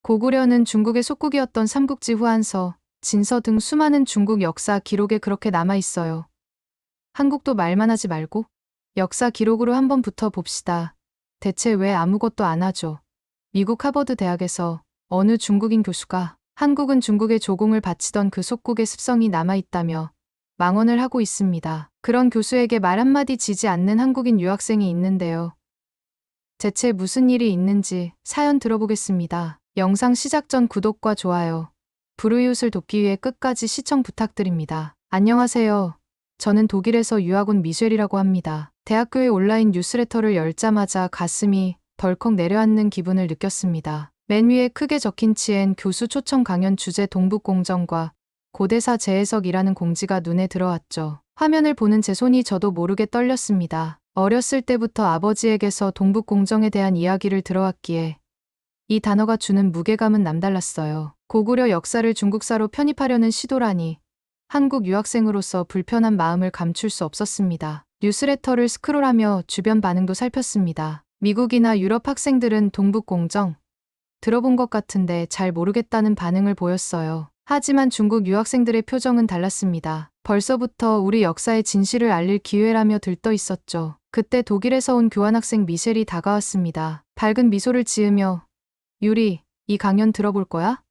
고구려는 중국의 속국이었던 삼국지 후한서, 진서 등 수많은 중국 역사 기록에 그렇게 남아 있어요. 한국도 말만 하지 말고 역사 기록으로 한번 붙어 봅시다. 대체 왜 아무것도 안 하죠? 미국 하버드 대학에서 어느 중국인 교수가 한국은 중국의 조공을 바치던 그 속국의 습성이 남아있다며 망언을 하고 있습니다. 그런 교수에게 말 한마디 지지 않는 한국인 유학생이 있는데요. 대체 무슨 일이 있는지 사연 들어보겠습니다. 영상 시작 전 구독과 좋아요, 불우이웃을 돕기 위해 끝까지 시청 부탁드립니다. 안녕하세요. 저는 독일에서 유학 온 미셸이라고 합니다. 대학교의 온라인 뉴스레터를 열자마자 가슴이 덜컥 내려앉는 기분을 느꼈습니다. 맨 위에 크게 적힌 CN 교수 초청 강연 주제 동북공정과 고대사 재해석이라는 공지가 눈에 들어왔죠. 화면을 보는 제 손이 저도 모르게 떨렸습니다. 어렸을 때부터 아버지에게서 동북공정에 대한 이야기를 들어왔기에 이 단어가 주는 무게감은 남달랐어요. 고구려 역사를 중국사로 편입하려는 시도라니 한국 유학생으로서 불편한 마음을 감출 수 없었습니다. 뉴스레터를 스크롤하며 주변 반응도 살폈습니다. 미국이나 유럽 학생들은 동북공정 들어본 것 같은데 잘 모르겠다는 반응을 보였어요. 하지만 중국 유학생들의 표정은 달랐습니다. 벌써부터 우리 역사의 진실을 알릴 기회라며 들떠 있었죠. 그때 독일에서 온 교환학생 미셸이 다가왔습니다. 밝은 미소를 지으며 유리, 이 강연 들어볼 거야?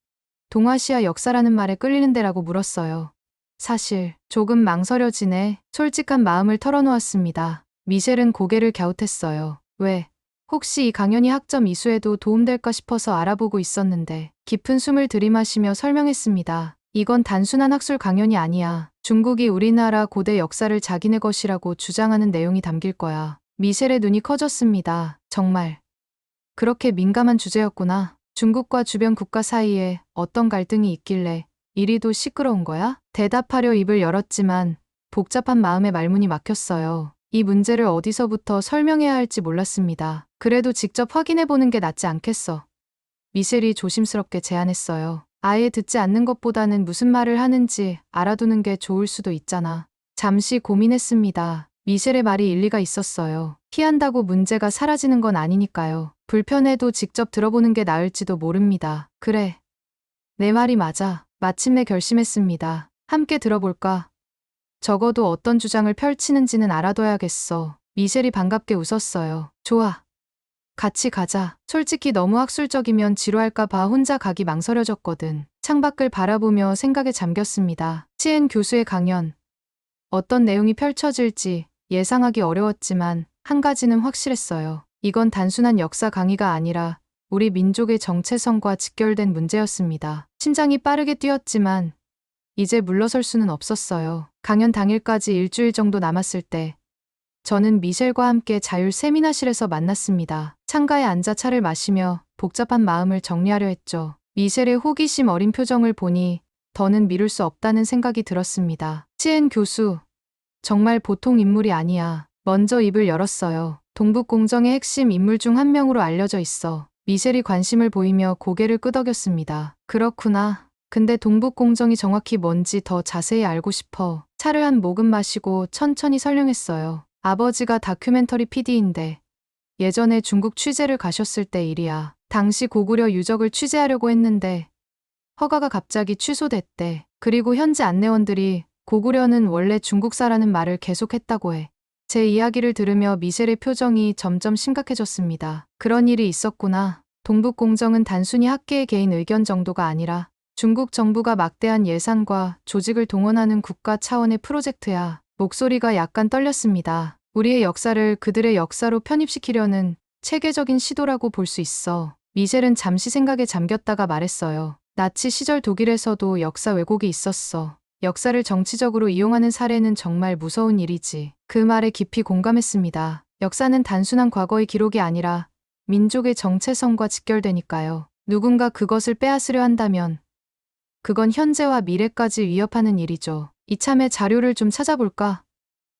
동아시아 역사라는 말에 끌리는 데라고 물었어요. 사실 조금 망설여지네. 솔직한 마음을 털어놓았습니다. 미셸은 고개를 갸웃했어요. 왜? 혹시 이 강연이 학점 이수에도 도움될까 싶어서 알아보고 있었는데 깊은 숨을 들이마시며 설명했습니다. 이건 단순한 학술 강연이 아니야. 중국이 우리나라 고대 역사를 자기네 것이라고 주장하는 내용이 담길 거야. 미셸의 눈이 커졌습니다. 정말 그렇게 민감한 주제였구나. 중국과 주변 국가 사이에 어떤 갈등이 있길래 이리도 시끄러운 거야? 대답하려 입을 열었지만 복잡한 마음에 말문이 막혔어요. 이 문제를 어디서부터 설명해야 할지 몰랐습니다. 그래도 직접 확인해보는 게 낫지 않겠어? 미셸이 조심스럽게 제안했어요. 아예 듣지 않는 것보다는 무슨 말을 하는지 알아두는 게 좋을 수도 있잖아. 잠시 고민했습니다. 미셸의 말이 일리가 있었어요. 피한다고 문제가 사라지는 건 아니니까요. 불편해도 직접 들어보는 게 나을지도 모릅니다. 그래. 내 말이 맞아. 마침내 결심했습니다. 함께 들어볼까? 적어도 어떤 주장을 펼치는지는 알아둬야겠어. 미셸이 반갑게 웃었어요. 좋아. 같이 가자. 솔직히 너무 학술적이면 지루할까 봐 혼자 가기 망설여졌거든. 창밖을 바라보며 생각에 잠겼습니다. CN 교수의 강연. 어떤 내용이 펼쳐질지 예상하기 어려웠지만 한 가지는 확실했어요. 이건 단순한 역사 강의가 아니라 우리 민족의 정체성과 직결된 문제였습니다. 심장이 빠르게 뛰었지만 이제 물러설 수는 없었어요. 강연 당일까지 일주일 정도 남았을 때 저는 미셸과 함께 자율 세미나실에서 만났습니다. 창가에 앉아 차를 마시며 복잡한 마음을 정리하려 했죠. 미셸의 호기심 어린 표정을 보니 더는 미룰 수 없다는 생각이 들었습니다. CN 교수, 정말 보통 인물이 아니야. 먼저 입을 열었어요. 동북공정의 핵심 인물 중 한 명으로 알려져 있어. 미셸이 관심을 보이며 고개를 끄덕였습니다. 그렇구나. 근데 동북공정이 정확히 뭔지 더 자세히 알고 싶어. 차를 한 모금 마시고 천천히 설명했어요. 아버지가 다큐멘터리 PD인데 예전에 중국 취재를 가셨을 때 일이야. 당시 고구려 유적을 취재하려고 했는데 허가가 갑자기 취소됐대. 그리고 현지 안내원들이 고구려는 원래 중국사라는 말을 계속했다고 해. 제 이야기를 들으며 미셸의 표정이 점점 심각해졌습니다. 그런 일이 있었구나. 동북공정은 단순히 학계의 개인 의견 정도가 아니라 중국 정부가 막대한 예산과 조직을 동원하는 국가 차원의 프로젝트야. 목소리가 약간 떨렸습니다. 우리의 역사를 그들의 역사로 편입시키려는 체계적인 시도라고 볼 수 있어. 미셸은 잠시 생각에 잠겼다가 말했어요. 나치 시절 독일에서도 역사 왜곡이 있었어. 역사를 정치적으로 이용하는 사례는 정말 무서운 일이지. 그 말에 깊이 공감했습니다. 역사는 단순한 과거의 기록이 아니라 민족의 정체성과 직결되니까요. 누군가 그것을 빼앗으려 한다면 그건 현재와 미래까지 위협하는 일이죠. 이참에 자료를 좀 찾아볼까?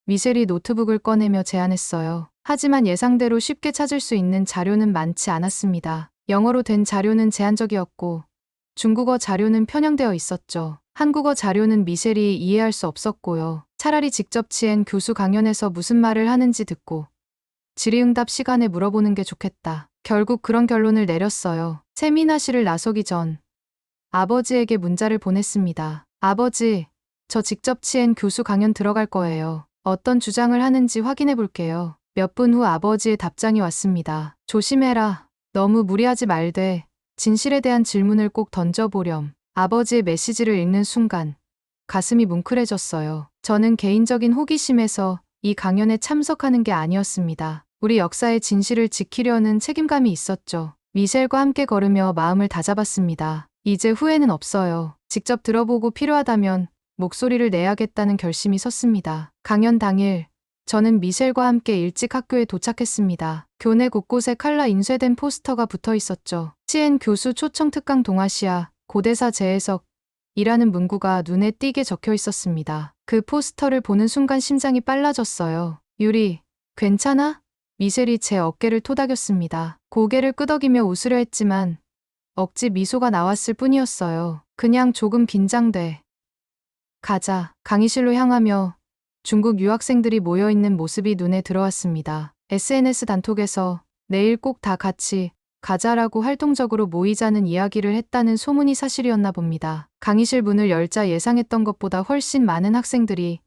미셸이 노트북을 꺼내며 제안했어요. 하지만 예상대로 쉽게 찾을 수 있는 자료는 많지 않았습니다. 영어로 된 자료는 제한적이었고 중국어 자료는 편향되어 있었죠. 한국어 자료는 미셸이 이해할 수 없었고요. 차라리 직접 CN 교수 강연에서 무슨 말을 하는지 듣고 질의응답 시간에 물어보는 게 좋겠다. 결국 그런 결론을 내렸어요. 세미나실을 나서기 전 아버지에게 문자를 보냈습니다. 아버지, 저 직접 치엔 교수 강연 들어갈 거예요. 어떤 주장을 하는지 확인해 볼게요. 몇 분 후 아버지의 답장이 왔습니다. 조심해라. 너무 무리하지 말되 진실에 대한 질문을 꼭 던져보렴. 아버지의 메시지를 읽는 순간 가슴이 뭉클해졌어요. 저는 개인적인 호기심에서 이 강연에 참석하는 게 아니었습니다. 우리 역사의 진실을 지키려는 책임감이 있었죠. 미셸과 함께 걸으며 마음을 다잡았습니다. 이제 후회는 없어요. 직접 들어보고 필요하다면 목소리를 내야겠다는 결심이 섰습니다. 강연 당일, 저는 미셸과 함께 일찍 학교에 도착했습니다. 교내 곳곳에 칼라 인쇄된 포스터가 붙어 있었죠. 치엔 교수 초청 특강 동아시아 고대사 재해석이라는 문구가 눈에 띄게 적혀 있었습니다. 그 포스터를 보는 순간 심장이 빨라졌어요. 유리, 괜찮아? 미셸이 제 어깨를 토닥였습니다. 고개를 끄덕이며 웃으려 했지만 억지 미소가 나왔을 뿐이었어요. 그냥 조금 긴장돼. 가자. 강의실로 향하며 중국 유학생들이 모여있는 모습이 눈에 들어왔습니다. SNS 단톡에서 내일 꼭 다 같이 가자라고 활동적으로 모이자는 이야기를 했다는 소문이 사실이었나 봅니다. 강의실 문을 열자 예상했던 것보다 훨씬 많은 학생들이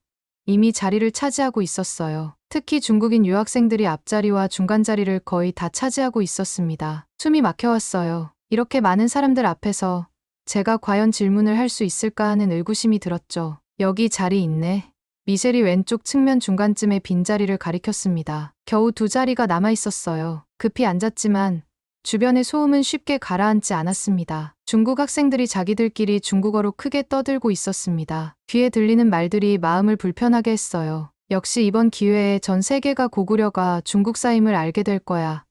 이미 자리를 차지하고 있었어요. 특히 중국인 유학생들이 앞자리와 중간자리를 거의 다 차지하고 있었습니다. 숨이 막혀왔어요. 이렇게 많은 사람들 앞에서 제가 과연 질문을 할 수 있을까 하는 의구심이 들었죠. 여기 자리 있네. 미셸이 왼쪽 측면 중간쯤에 빈자리를 가리켰습니다. 겨우 두 자리가 남아 있었어요. 급히 앉았지만 주변의 소음은 쉽게 가라앉지 않았습니다. 중국 학생들이 자기들끼리 중국어로 크게 떠들고 있었습니다. 귀에 들리는 말들이 마음을 불편하게 했어요. 역시 이번 기회에 전 세계가 고구려가 중국사임을 알게 될 거야.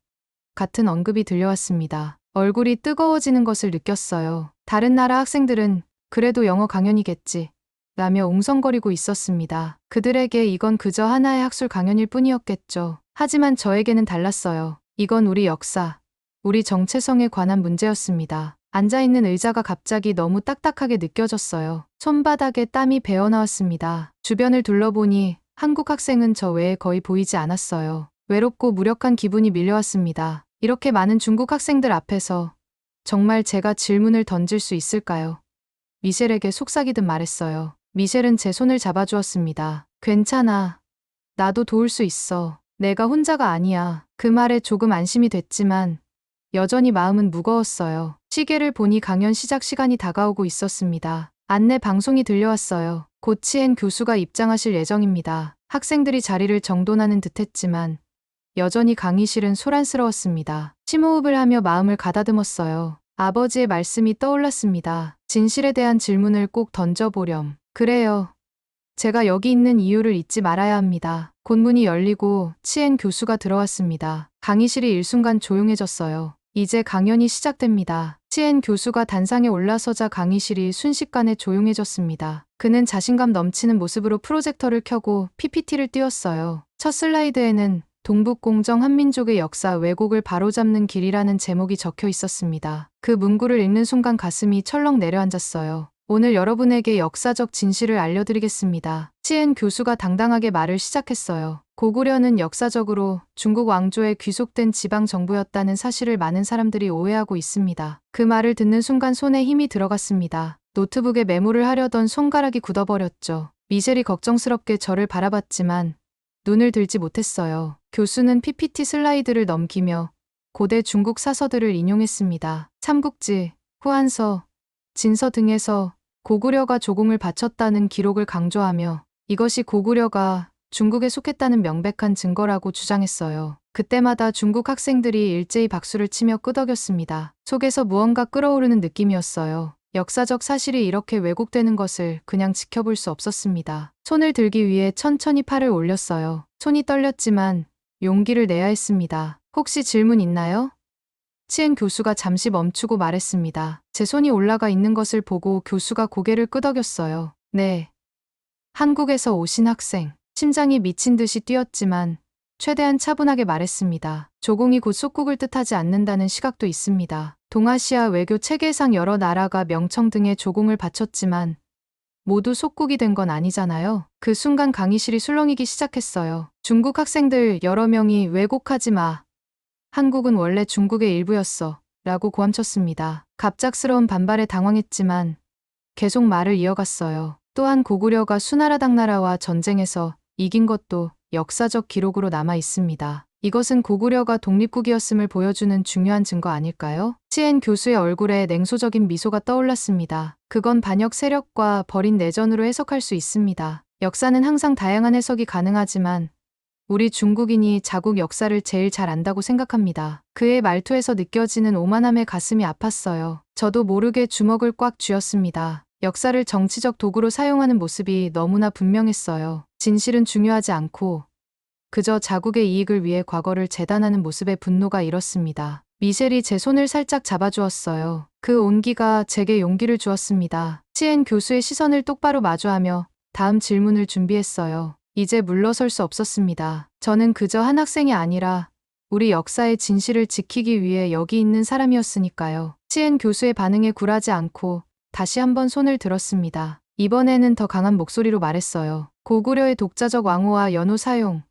같은 언급이 들려왔습니다. 얼굴이 뜨거워지는 것을 느꼈어요. 다른 나라 학생들은 그래도 영어 강연이겠지 라며 웅성거리고 있었습니다. 그들에게 이건 그저 하나의 학술 강연일 뿐이었겠죠. 하지만 저에게는 달랐어요. 이건 우리 역사, 우리 정체성에 관한 문제였습니다. 앉아있는 의자가 갑자기 너무 딱딱하게 느껴졌어요. 손바닥에 땀이 배어나왔습니다. 주변을 둘러보니 한국 학생은 저 외에 거의 보이지 않았어요. 외롭고 무력한 기분이 밀려왔습니다. 이렇게 많은 중국 학생들 앞에서 정말 제가 질문을 던질 수 있을까요? 미셸에게 속삭이듯 말했어요. 미셸은 제 손을 잡아주었습니다. 괜찮아. 나도 도울 수 있어. 내가 혼자가 아니야. 그 말에 조금 안심이 됐지만 여전히 마음은 무거웠어요. 시계를 보니 강연 시작 시간이 다가오고 있었습니다. 안내 방송이 들려왔어요. 곧 치엔 교수가 입장하실 예정입니다. 학생들이 자리를 정돈하는 듯했지만 여전히 강의실은 소란스러웠습니다. 심호흡을 하며 마음을 가다듬었어요. 아버지의 말씀이 떠올랐습니다. 진실에 대한 질문을 꼭 던져보렴. 그래요. 제가 여기 있는 이유를 잊지 말아야 합니다. 곧 문이 열리고 치엔 교수가 들어왔습니다. 강의실이 일순간 조용해졌어요. 이제 강연이 시작됩니다. 치엔 교수가 단상에 올라서자 강의실이 순식간에 조용해졌습니다. 그는 자신감 넘치는 모습으로 프로젝터를 켜고 PPT를 띄웠어요. 첫 슬라이드에는 동북공정 한민족의 역사 왜곡을 바로잡는 길이라는 제목이 적혀 있었습니다. 그 문구를 읽는 순간 가슴이 철렁 내려앉았어요. 오늘 여러분에게 역사적 진실을 알려드리겠습니다. 치엔 교수가 당당하게 말을 시작했어요. 고구려는 역사적으로 중국 왕조에 귀속된 지방 정부였다는 사실을 많은 사람들이 오해하고 있습니다. 그 말을 듣는 순간 손에 힘이 들어갔습니다. 노트북에 메모를 하려던 손가락이 굳어버렸죠. 미셸이 걱정스럽게 저를 바라봤지만 눈을 들지 못했어요. 교수는 PPT 슬라이드를 넘기며 고대 중국 사서들을 인용했습니다. 삼국지, 후한서, 진서 등에서 고구려가 조공을 바쳤다는 기록을 강조하며 이것이 고구려가 중국에 속했다는 명백한 증거라고 주장했어요. 그때마다 중국 학생들이 일제히 박수를 치며 끄덕였습니다. 속에서 무언가 끓어오르는 느낌이었어요. 역사적 사실이 이렇게 왜곡되는 것을 그냥 지켜볼 수 없었습니다. 손을 들기 위해 천천히 팔을 올렸어요. 손이 떨렸지만 용기를 내야 했습니다. 혹시 질문 있나요? 치엔 교수가 잠시 멈추고 말했습니다. 제 손이 올라가 있는 것을 보고 교수가 고개를 끄덕였어요. 네. 한국에서 오신 학생. 심장이 미친 듯이 뛰었지만 최대한 차분하게 말했습니다. 조공이 곧 속국을 뜻하지 않는다는 시각도 있습니다. 동아시아 외교 체계상 여러 나라가 명청 등의 조공을 바쳤지만 모두 속국이 된 건 아니잖아요. 그 순간 강의실이 술렁이기 시작했어요. 중국 학생들 여러 명이 왜곡하지 마. 한국은 원래 중국의 일부였어. 라고 고함쳤습니다. 갑작스러운 반발에 당황했지만 계속 말을 이어갔어요. 또한 고구려가 수나라 당나라와 전쟁에서 이긴 것도 역사적 기록으로 남아 있습니다. 이것은 고구려가 독립국이었음을 보여주는 중요한 증거 아닐까요? 치엔 교수의 얼굴에 냉소적인 미소가 떠올랐습니다. 그건 반역 세력과 벌인 내전으로 해석할 수 있습니다. 역사는 항상 다양한 해석이 가능하지만 우리 중국인이 자국 역사를 제일 잘 안다고 생각합니다. 그의 말투에서 느껴지는 오만함에 가슴이 아팠어요. 저도 모르게 주먹을 꽉 쥐었습니다. 역사를 정치적 도구로 사용하는 모습이 너무나 분명했어요. 진실은 중요하지 않고 그저 자국의 이익을 위해 과거를 재단하는 모습에 분노가 일었습니다. 미셸이 제 손을 살짝 잡아주었어요. 그 온기가 제게 용기를 주었습니다. 치엔 교수의 시선을 똑바로 마주하며 다음 질문을 준비했어요. 이제 물러설 수 없었습니다. 저는 그저 한 학생이 아니라 우리 역사의 진실을 지키기 위해 여기 있는 사람이었으니까요. 치엔 교수의 반응에 굴하지 않고 다시 한번 손을 들었습니다. 이번에는 더 강한 목소리로 말했어요. 고구려의 독자적 왕호와 연호 사용,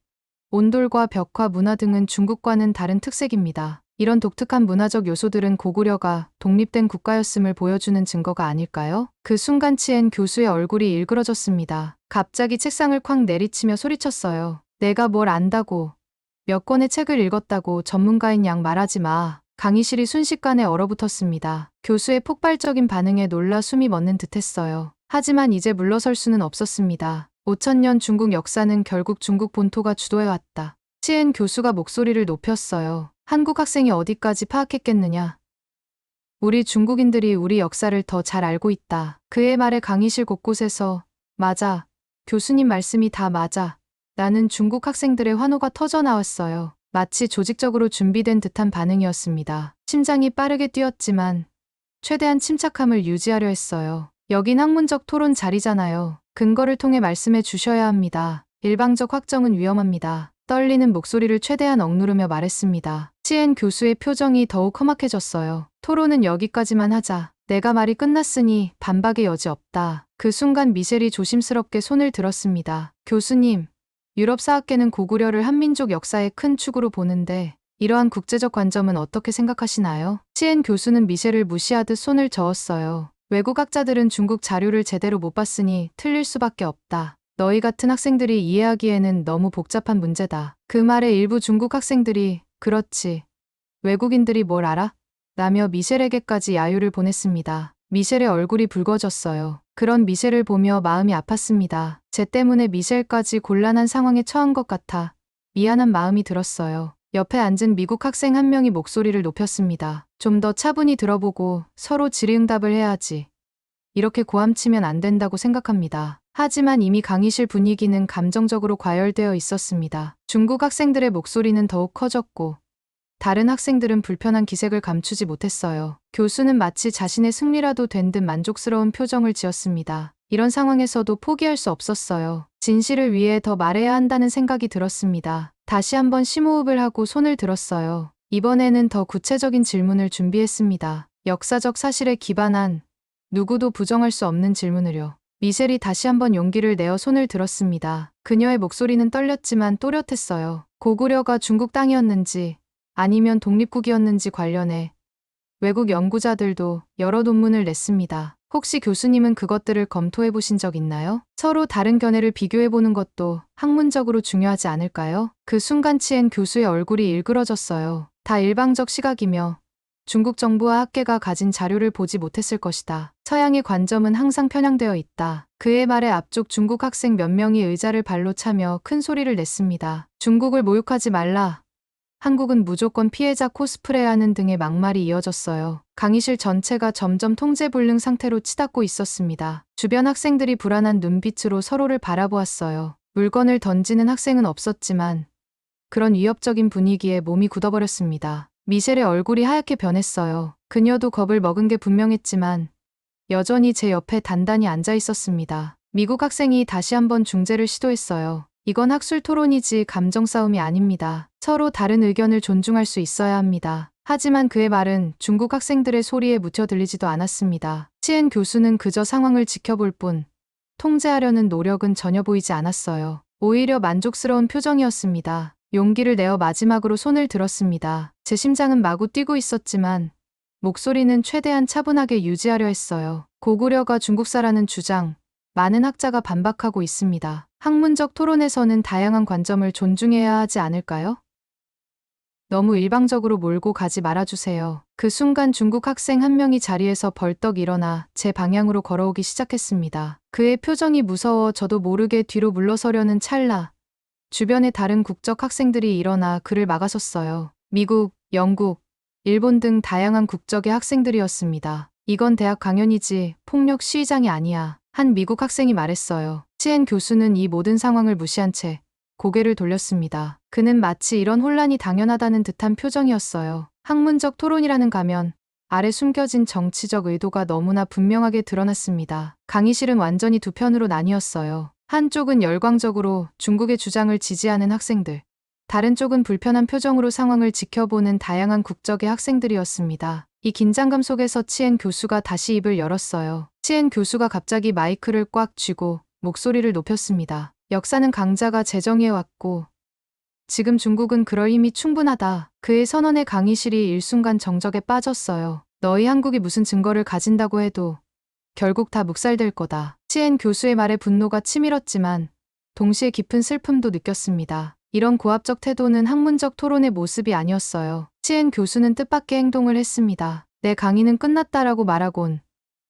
온돌과 벽화 문화 등은 중국과는 다른 특색입니다. 이런 독특한 문화적 요소들은 고구려가 독립된 국가였음을 보여주는 증거가 아닐까요? 그 순간 치엔 교수의 얼굴이 일그러졌습니다. 갑자기 책상을 쾅 내리치며 소리쳤어요. 내가 뭘 안다고, 몇 권의 책을 읽었다고 전문가인 양 말하지 마. 강의실이 순식간에 얼어붙었습니다. 교수의 폭발적인 반응에 놀라 숨이 멎는 듯했어요. 하지만 이제 물러설 수는 없었습니다. 5000년 중국 역사는 결국 중국 본토가 주도해왔다. 치엔 교수가 목소리를 높였어요. 한국 학생이 어디까지 파악했겠느냐. 우리 중국인들이 우리 역사를 더 잘 알고 있다. 그의 말에 강의실 곳곳에서 맞아. 교수님 말씀이 다 맞아. 라는 중국 학생들의 환호가 터져 나왔어요. 마치 조직적으로 준비된 듯한 반응이었습니다. 심장이 빠르게 뛰었지만 최대한 침착함을 유지하려 했어요. 여긴 학문적 토론 자리잖아요. 근거를 통해 말씀해 주셔야 합니다. 일방적 확정은 위험합니다. 떨리는 목소리를 최대한 억누르며 말했습니다. 치엔 교수의 표정이 더욱 험악해졌어요. 토론은 여기까지만 하자. 내가 말이 끝났으니 반박의 여지 없다. 그 순간 미셸이 조심스럽게 손을 들었습니다. 교수님, 유럽 사학계는 고구려를 한민족 역사의 큰 축으로 보는데 이러한 국제적 관점은 어떻게 생각하시나요? 치엔 교수는 미셸을 무시하듯 손을 저었어요. 외국 학자들은 중국 자료를 제대로 못 봤으니 틀릴 수밖에 없다. 너희 같은 학생들이 이해하기에는 너무 복잡한 문제다. 그 말에 일부 중국 학생들이 그렇지. 외국인들이 뭘 알아? 라며 미셸에게까지 야유를 보냈습니다. 미셸의 얼굴이 붉어졌어요. 그런 미셸을 보며 마음이 아팠습니다. 제 때문에 미셸까지 곤란한 상황에 처한 것 같아 미안한 마음이 들었어요. 옆에 앉은 미국 학생 한 명이 목소리를 높였습니다. 좀 더 차분히 들어보고 서로 질의응답을 해야지. 이렇게 고함치면 안 된다고 생각합니다. 하지만 이미 강의실 분위기는 감정적으로 과열되어 있었습니다. 중국 학생들의 목소리는 더욱 커졌고 다른 학생들은 불편한 기색을 감추지 못했어요. 교수는 마치 자신의 승리라도 된 듯 만족스러운 표정을 지었습니다. 이런 상황에서도 포기할 수 없었어요. 진실을 위해 더 말해야 한다는 생각이 들었습니다. 다시 한번 심호흡을 하고 손을 들었어요. 이번에는 더 구체적인 질문을 준비했습니다. 역사적 사실에 기반한 누구도 부정할 수 없는 질문을요. 미셸이 다시 한번 용기를 내어 손을 들었습니다. 그녀의 목소리는 떨렸지만 또렷했어요. 고구려가 중국 땅이었는지 아니면 독립국이었는지 관련해 외국 연구자들도 여러 논문을 냈습니다. 혹시 교수님은 그것들을 검토해 보신 적 있나요? 서로 다른 견해를 비교해 보는 것도 학문적으로 중요하지 않을까요? 그 순간 치엔 교수의 얼굴이 일그러졌어요. 다 일방적 시각이며 중국 정부와 학계가 가진 자료를 보지 못했을 것이다. 서양의 관점은 항상 편향되어 있다. 그의 말에 앞쪽 중국 학생 몇 명이 의자를 발로 차며 큰 소리를 냈습니다. 중국을 모욕하지 말라. 한국은 무조건 피해자 코스프레하는 등의 막말이 이어졌어요. 강의실 전체가 점점 통제불능 상태로 치닫고 있었습니다. 주변 학생들이 불안한 눈빛으로 서로를 바라보았어요. 물건을 던지는 학생은 없었지만 그런 위협적인 분위기에 몸이 굳어버렸습니다. 미셸의 얼굴이 하얗게 변했어요. 그녀도 겁을 먹은 게 분명했지만 여전히 제 옆에 단단히 앉아 있었습니다. 미국 학생이 다시 한번 중재를 시도했어요. 이건 학술 토론이지 감정 싸움이 아닙니다. 서로 다른 의견을 존중할 수 있어야 합니다. 하지만 그의 말은 중국 학생들의 소리에 묻혀 들리지도 않았습니다. 치엔 교수는 그저 상황을 지켜볼 뿐 통제하려는 노력은 전혀 보이지 않았어요. 오히려 만족스러운 표정이었습니다. 용기를 내어 마지막으로 손을 들었습니다. 제 심장은 마구 뛰고 있었지만 목소리는 최대한 차분하게 유지하려 했어요. 고구려가 중국사라는 주장, 많은 학자가 반박하고 있습니다. 학문적 토론에서는 다양한 관점을 존중해야 하지 않을까요? 너무 일방적으로 몰고 가지 말아주세요. 그 순간 중국 학생 한 명이 자리에서 벌떡 일어나 제 방향으로 걸어오기 시작했습니다. 그의 표정이 무서워 저도 모르게 뒤로 물러서려는 찰나, 주변의 다른 국적 학생들이 일어나 그를 막아섰어요. 미국, 영국, 일본 등 다양한 국적의 학생들이었습니다. 이건 대학 강연이지 폭력 시위장이 아니야. 한 미국 학생이 말했어요. 치엔 교수는 이 모든 상황을 무시한 채 고개를 돌렸습니다. 그는 마치 이런 혼란이 당연하다는 듯한 표정이었어요. 학문적 토론이라는 가면 아래 숨겨진 정치적 의도가 너무나 분명하게 드러났습니다. 강의실은 완전히 두 편으로 나뉘었어요. 한쪽은 열광적으로 중국의 주장을 지지하는 학생들, 다른 쪽은 불편한 표정으로 상황을 지켜보는 다양한 국적의 학생들이었습니다. 이 긴장감 속에서 치엔 교수가 다시 입을 열었어요. 치엔 교수가 갑자기 마이크를 꽉 쥐고 목소리를 높였습니다. 역사는 강자가 제정해왔고 지금 중국은 그럴 힘이 충분하다. 그의 선언에 강의실이 일순간 정적에 빠졌어요. 너희 한국이 무슨 증거를 가진다고 해도 결국 다 묵살될 거다. 치엔 교수의 말에 분노가 치밀었지만 동시에 깊은 슬픔도 느꼈습니다. 이런 고압적 태도는 학문적 토론의 모습이 아니었어요. 치엔 교수는 뜻밖의 행동을 했습니다. 내 강의는 끝났다라고 말하곤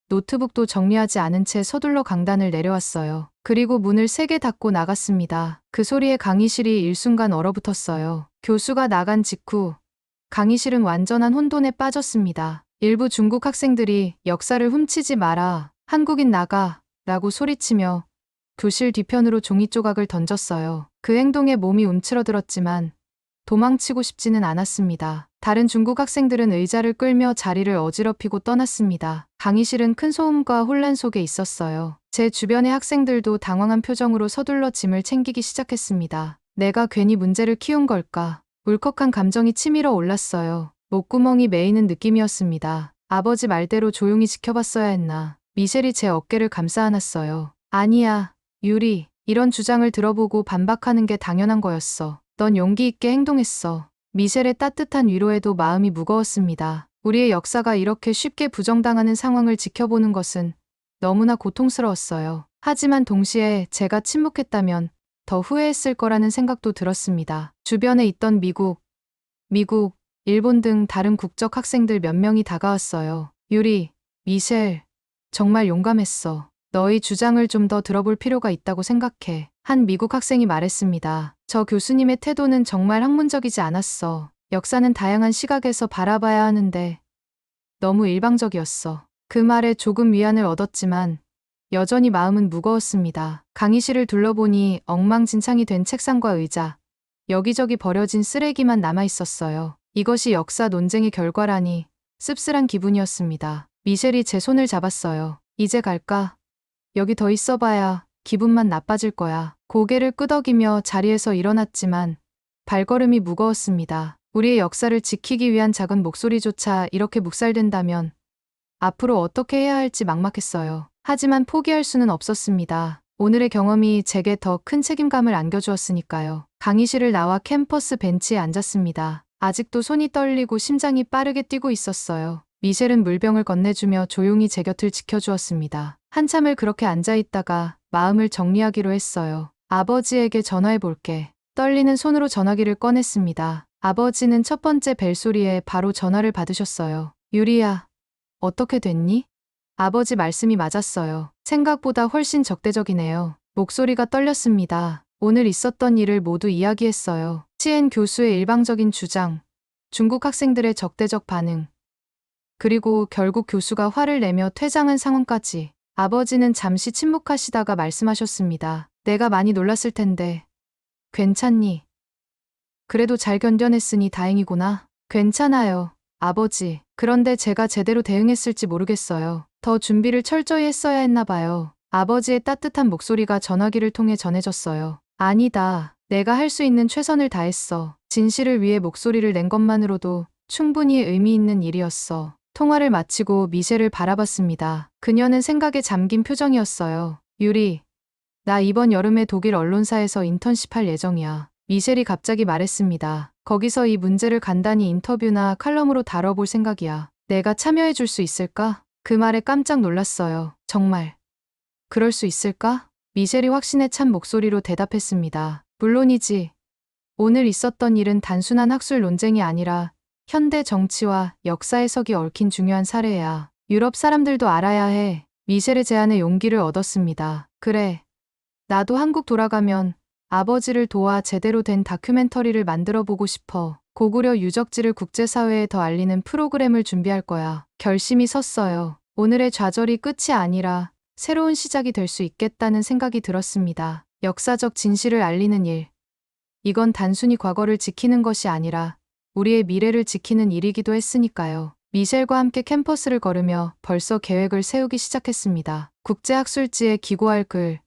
노트북도 정리하지 않은 채 서둘러 강단을 내려왔어요. 그리고 문을 세게 닫고 나갔습니다. 그 소리에 강의실이 일순간 얼어붙었어요. 교수가 나간 직후 강의실은 완전한 혼돈에 빠졌습니다. 일부 중국 학생들이 역사를 훔치지 마라, 한국인 나가 라고 소리치며 교실 뒤편으로 종이 조각을 던졌어요. 그 행동에 몸이 움츠러들었지만 도망치고 싶지는 않았습니다. 다른 중국 학생들은 의자를 끌며 자리를 어지럽히고 떠났습니다. 강의실은 큰 소음과 혼란 속에 있었어요. 제 주변의 학생들도 당황한 표정으로 서둘러 짐을 챙기기 시작했습니다. 내가 괜히 문제를 키운 걸까? 울컥한 감정이 치밀어 올랐어요. 목구멍이 메이는 느낌이었습니다. 아버지 말대로 조용히 지켜봤어야 했나. 미셸이 제 어깨를 감싸 안았어요. 아니야, 유리. 이런 주장을 들어보고 반박하는 게 당연한 거였어. 넌 용기 있게 행동했어. 미셸의 따뜻한 위로에도 마음이 무거웠습니다. 우리의 역사가 이렇게 쉽게 부정당하는 상황을 지켜보는 것은 너무나 고통스러웠어요. 하지만 동시에 제가 침묵했다면 더 후회했을 거라는 생각도 들었습니다. 주변에 있던 미국, 일본 등 다른 국적 학생들 몇 명이 다가왔어요. 유리, 미셸, 정말 용감했어. 너희 주장을 좀 더 들어볼 필요가 있다고 생각해. 한 미국 학생이 말했습니다. 저 교수님의 태도는 정말 학문적이지 않았어. 역사는 다양한 시각에서 바라봐야 하는데 너무 일방적이었어. 그 말에 조금 위안을 얻었지만 여전히 마음은 무거웠습니다. 강의실을 둘러보니 엉망진창이 된 책상과 의자, 여기저기 버려진 쓰레기만 남아있었어요. 이것이 역사 논쟁의 결과라니 씁쓸한 기분이었습니다. 미셸이 제 손을 잡았어요. 이제 갈까? 여기 더 있어봐야 기분만 나빠질 거야. 고개를 끄덕이며 자리에서 일어났지만 발걸음이 무거웠습니다. 우리의 역사를 지키기 위한 작은 목소리조차 이렇게 묵살된다면 앞으로 어떻게 해야 할지 막막했어요. 하지만 포기할 수는 없었습니다. 오늘의 경험이 제게 더 큰 책임감을 안겨주었으니까요. 강의실을 나와 캠퍼스 벤치에 앉았습니다. 아직도 손이 떨리고 심장이 빠르게 뛰고 있었어요. 미셸은 물병을 건네주며 조용히 제 곁을 지켜주었습니다. 한참을 그렇게 앉아있다가 마음을 정리하기로 했어요. 아버지에게 전화해볼게. 떨리는 손으로 전화기를 꺼냈습니다. 아버지는 첫 번째 벨소리에 바로 전화를 받으셨어요. 유리야, 어떻게 됐니? 아버지 말씀이 맞았어요. 생각보다 훨씬 적대적이네요. 목소리가 떨렸습니다. 오늘 있었던 일을 모두 이야기했어요. 치엔 교수의 일방적인 주장, 중국 학생들의 적대적 반응, 그리고 결국 교수가 화를 내며 퇴장한 상황까지. 아버지는 잠시 침묵하시다가 말씀하셨습니다. 내가 많이 놀랐을 텐데. 괜찮니? 그래도 잘 견뎌냈으니 다행이구나. 괜찮아요, 아버지. 그런데 제가 제대로 대응했을지 모르겠어요. 더 준비를 철저히 했어야 했나 봐요. 아버지의 따뜻한 목소리가 전화기를 통해 전해졌어요. 아니다. 내가 할 수 있는 최선을 다했어. 진실을 위해 목소리를 낸 것만으로도 충분히 의미 있는 일이었어. 통화를 마치고 미셸을 바라봤습니다. 그녀는 생각에 잠긴 표정이었어요. 유리, 나 이번 여름에 독일 언론사에서 인턴십 할 예정이야. 미셸이 갑자기 말했습니다. 거기서 이 문제를 간단히 인터뷰나 칼럼으로 다뤄볼 생각이야. 내가 참여해 줄 수 있을까? 그 말에 깜짝 놀랐어요. 정말. 그럴 수 있을까? 미셸이 확신에 찬 목소리로 대답했습니다. 물론이지. 오늘 있었던 일은 단순한 학술 논쟁이 아니라 현대 정치와 역사 해석이 얽힌 중요한 사례야. 유럽 사람들도 알아야 해. 미셸의 제안에 용기를 얻었습니다. 그래. 나도 한국 돌아가면 아버지를 도와 제대로 된 다큐멘터리를 만들어 보고 싶어. 고구려 유적지를 국제사회에 더 알리는 프로그램을 준비할 거야. 결심이 섰어요. 오늘의 좌절이 끝이 아니라 새로운 시작이 될 수 있겠다는 생각이 들었습니다. 역사적 진실을 알리는 일. 이건 단순히 과거를 지키는 것이 아니라 우리의 미래를 지키는 일이기도 했으니까요. 미셸과 함께 캠퍼스를 걸으며 벌써 계획을 세우기 시작했습니다. 국제학술지에 기고할 글,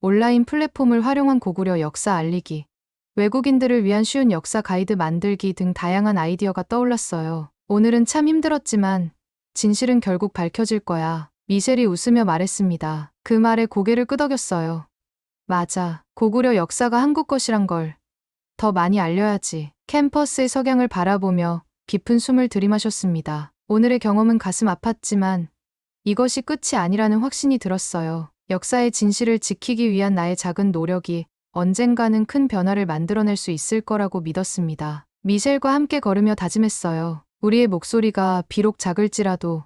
온라인 플랫폼을 활용한 고구려 역사 알리기, 외국인들을 위한 쉬운 역사 가이드 만들기 등 다양한 아이디어가 떠올랐어요. 오늘은 참 힘들었지만 진실은 결국 밝혀질 거야. 미셸이 웃으며 말했습니다. 그 말에 고개를 끄덕였어요. 맞아. 고구려 역사가 한국 것이란 걸 더 많이 알려야지. 캠퍼스의 석양을 바라보며 깊은 숨을 들이마셨습니다. 오늘의 경험은 가슴 아팠지만 이것이 끝이 아니라는 확신이 들었어요. 역사의 진실을 지키기 위한 나의 작은 노력이 언젠가는 큰 변화를 만들어낼 수 있을 거라고 믿었습니다. 미셸과 함께 걸으며 다짐했어요. 우리의 목소리가 비록 작을지라도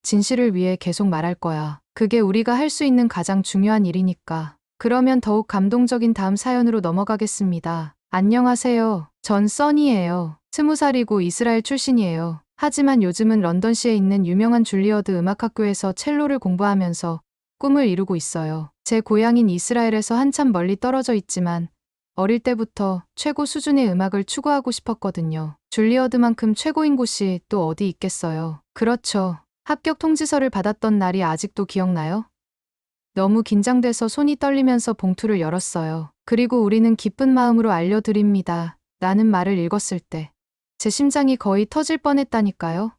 진실을 위해 계속 말할 거야. 그게 우리가 할 수 있는 가장 중요한 일이니까. 그러면 더욱 감동적인 다음 사연으로 넘어가겠습니다. 안녕하세요. 전 써니예요. 20살이고 이스라엘 출신이에요. 하지만 요즘은 런던시에 있는 유명한 줄리어드 음악학교에서 첼로를 공부하면서 꿈을 이루고 있어요. 제 고향인 이스라엘에서 한참 멀리 떨어져 있지만 어릴 때부터 최고 수준의 음악을 추구하고 싶었거든요. 줄리어드만큼 최고인 곳이 또 어디 있겠어요. 그렇죠. 합격 통지서를 받았던 날이 아직도 기억나요? 너무 긴장돼서 손이 떨리면서 봉투를 열었어요. 그리고 우리는 기쁜 마음으로 알려드립니다. 라는 말을 읽었을 때 제 심장이 거의 터질 뻔했다니까요.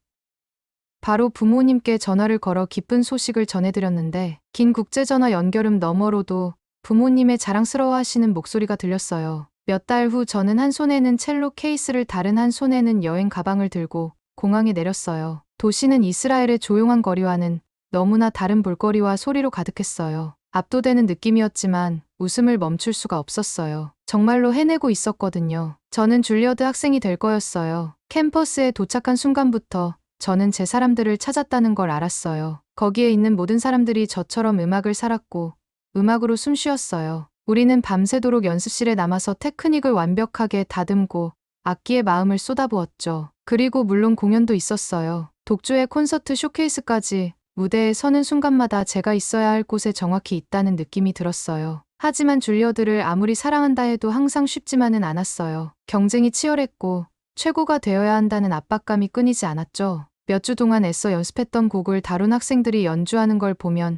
바로 부모님께 전화를 걸어 기쁜 소식을 전해드렸는데 긴 국제전화 연결음 너머로도 부모님의 자랑스러워하시는 목소리가 들렸어요. 몇 달 후 저는 한 손에는 첼로 케이스를 다른 한 손에는 여행 가방을 들고 공항에 내렸어요. 도시는 이스라엘의 조용한 거리와는 너무나 다른 볼거리와 소리로 가득했어요. 압도되는 느낌이었지만 웃음을 멈출 수가 없었어요. 정말로 해내고 있었거든요. 저는 줄리어드 학생이 될 거였어요. 캠퍼스에 도착한 순간부터 저는 제 사람들을 찾았다는 걸 알았어요. 거기에 있는 모든 사람들이 저처럼 음악을 살았고 음악으로 숨쉬었어요. 우리는 밤새도록 연습실에 남아서 테크닉을 완벽하게 다듬고 악기에 마음을 쏟아부었죠. 그리고 물론 공연도 있었어요. 독주의 콘서트 쇼케이스까지. 무대에 서는 순간마다 제가 있어야 할 곳에 정확히 있다는 느낌이 들었어요. 하지만 줄리어드를 아무리 사랑한다 해도 항상 쉽지만은 않았어요. 경쟁이 치열했고 최고가 되어야 한다는 압박감이 끊이지 않았죠. 몇 주 동안 애써 연습했던 곡을 다른 학생들이 연주하는 걸 보면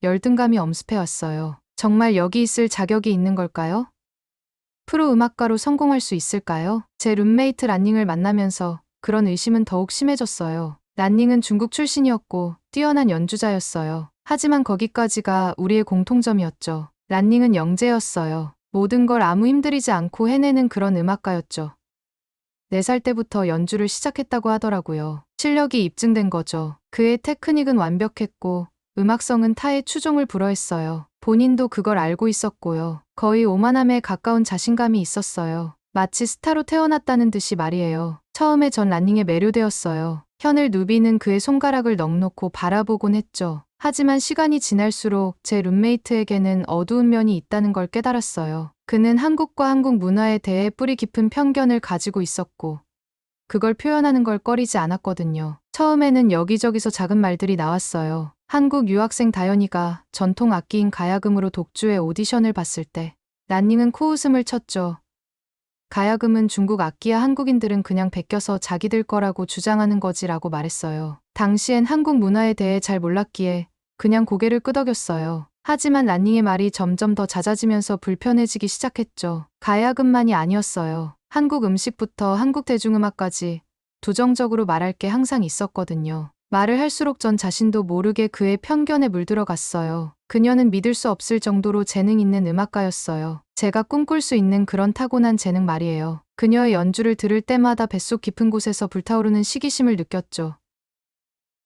열등감이 엄습해왔어요. 정말 여기 있을 자격이 있는 걸까요? 프로 음악가로 성공할 수 있을까요? 제 룸메이트 란닝을 만나면서 그런 의심은 더욱 심해졌어요. 란닝은 중국 출신이었고 뛰어난 연주자였어요. 하지만 거기까지가 우리의 공통점이었죠. 란닝은 영재였어요. 모든 걸 아무 힘들이지 않고 해내는 그런 음악가였죠. 4살 때부터 연주를 시작했다고 하더라고요. 실력이 입증된 거죠. 그의 테크닉은 완벽했고 음악성은 타의 추종을 불허했어요. 본인도 그걸 알고 있었고요. 거의 오만함에 가까운 자신감이 있었어요. 마치 스타로 태어났다는 듯이 말이에요. 처음에 전 란닝에 매료되었어요. 현을 누비는 그의 손가락을 넋놓고 바라보곤 했죠. 하지만 시간이 지날수록 제 룸메이트에게는 어두운 면이 있다는 걸 깨달았어요. 그는 한국과 한국 문화에 대해 뿌리 깊은 편견을 가지고 있었고 그걸 표현하는 걸 꺼리지 않았거든요. 처음에는 여기저기서 작은 말들이 나왔어요. 한국 유학생 다현이가 전통 악기인 가야금으로 독주의 오디션을 봤을 때 란닝은 코웃음을 쳤죠. 가야금은 중국 악기야 한국인들은 그냥 베껴서 자기들 거라고 주장하는 거지라고 말했어요. 당시엔 한국 문화에 대해 잘 몰랐기에 그냥 고개를 끄덕였어요. 하지만 란닝의 말이 점점 더 잦아지면서 불편해지기 시작했죠. 가야금만이 아니었어요. 한국 음식부터 한국 대중음악까지 부정적으로 말할 게 항상 있었거든요. 말을 할수록 전 자신도 모르게 그의 편견에 물들어갔어요. 그녀는 믿을 수 없을 정도로 재능 있는 음악가였어요. 제가 꿈꿀 수 있는 그런 타고난 재능 말이에요. 그녀의 연주를 들을 때마다 뱃속 깊은 곳에서 불타오르는 시기심을 느꼈죠.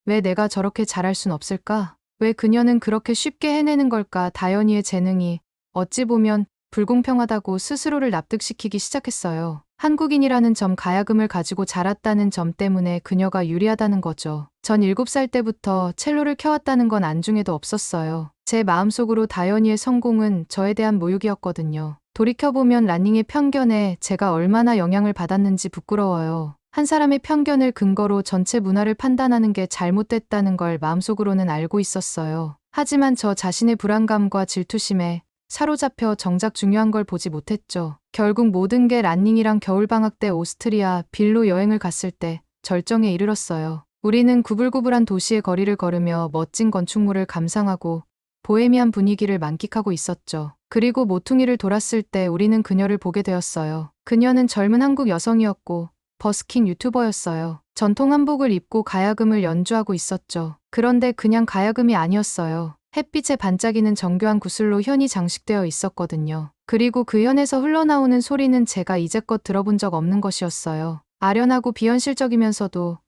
왜 내가 저렇게 잘할 순 없을까? 왜 그녀는 그렇게 쉽게 해내는 걸까? 다연이의 재능이 어찌 보면 불공평하다고 스스로를 납득시키기 시작했어요. 한국인이라는 점, 가야금을 가지고 자랐다는 점 때문에 그녀가 유리하다는 거죠. 전 7살 때부터 첼로를 켜왔다는 건 안중에도 없었어요. 제 마음속으로 다연이의 성공은 저에 대한 모욕이었거든요. 돌이켜보면 란닝의 편견에 제가 얼마나 영향을 받았는지 부끄러워요. 한 사람의 편견을 근거로 전체 문화를 판단하는 게 잘못됐다는 걸 마음속으로는 알고 있었어요. 하지만 저 자신의 불안감과 질투심에 사로잡혀 정작 중요한 걸 보지 못했죠. 결국 모든 게 란닝이랑 겨울방학 때 오스트리아 빌로 여행을 갔을 때 절정에 이르렀어요. 우리는 구불구불한 도시의 거리를 걸으며 멋진 건축물을 감상하고 보헤미안 분위기를 만끽하고 있었죠. 그리고 모퉁이를 돌았을 때 우리는 그녀를 보게 되었어요. 그녀는 젊은 한국 여성이었고 버스킹 유튜버였어요. 전통 한복을 입고 가야금을 연주하고 있었죠. 그런데 그냥 가야금이 아니었어요. 햇빛에 반짝이는 정교한 구슬로 현이 장식되어 있었거든요. 그리고 그 현에서 흘러나오는 소리는 제가 이제껏 들어본 적 없는 것이었어요. 아련하고 비현실적이면서도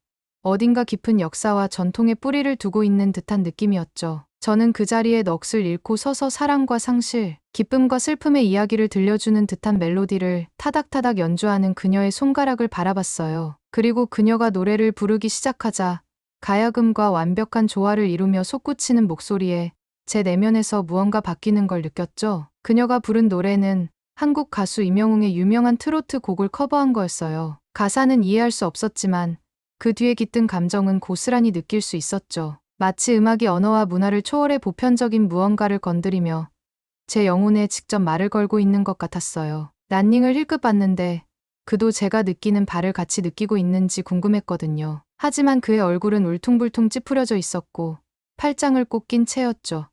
어딘가 깊은 역사와 전통의 뿌리를 두고 있는 듯한 느낌이었죠. 저는 그 자리에 넋을 잃고 서서 사랑과 상실, 기쁨과 슬픔의 이야기를 들려주는 듯한 멜로디를 타닥타닥 연주하는 그녀의 손가락을 바라봤어요. 그리고 그녀가 노래를 부르기 시작하자 가야금과 완벽한 조화를 이루며 솟구치는 목소리에 제 내면에서 무언가 바뀌는 걸 느꼈죠. 그녀가 부른 노래는 한국 가수 임영웅의 유명한 트로트 곡을 커버한 거였어요. 가사는 이해할 수 없었지만 그 뒤에 깃든 감정은 고스란히 느낄 수 있었죠. 마치 음악이 언어와 문화를 초월해 보편적인 무언가를 건드리며 제 영혼에 직접 말을 걸고 있는 것 같았어요. 란닝을 힐끗 봤는데 그도 제가 느끼는 바를 같이 느끼고 있는지 궁금했거든요. 하지만 그의 얼굴은 울퉁불퉁 찌푸려져 있었고 팔짱을 꼭 낀 채였죠.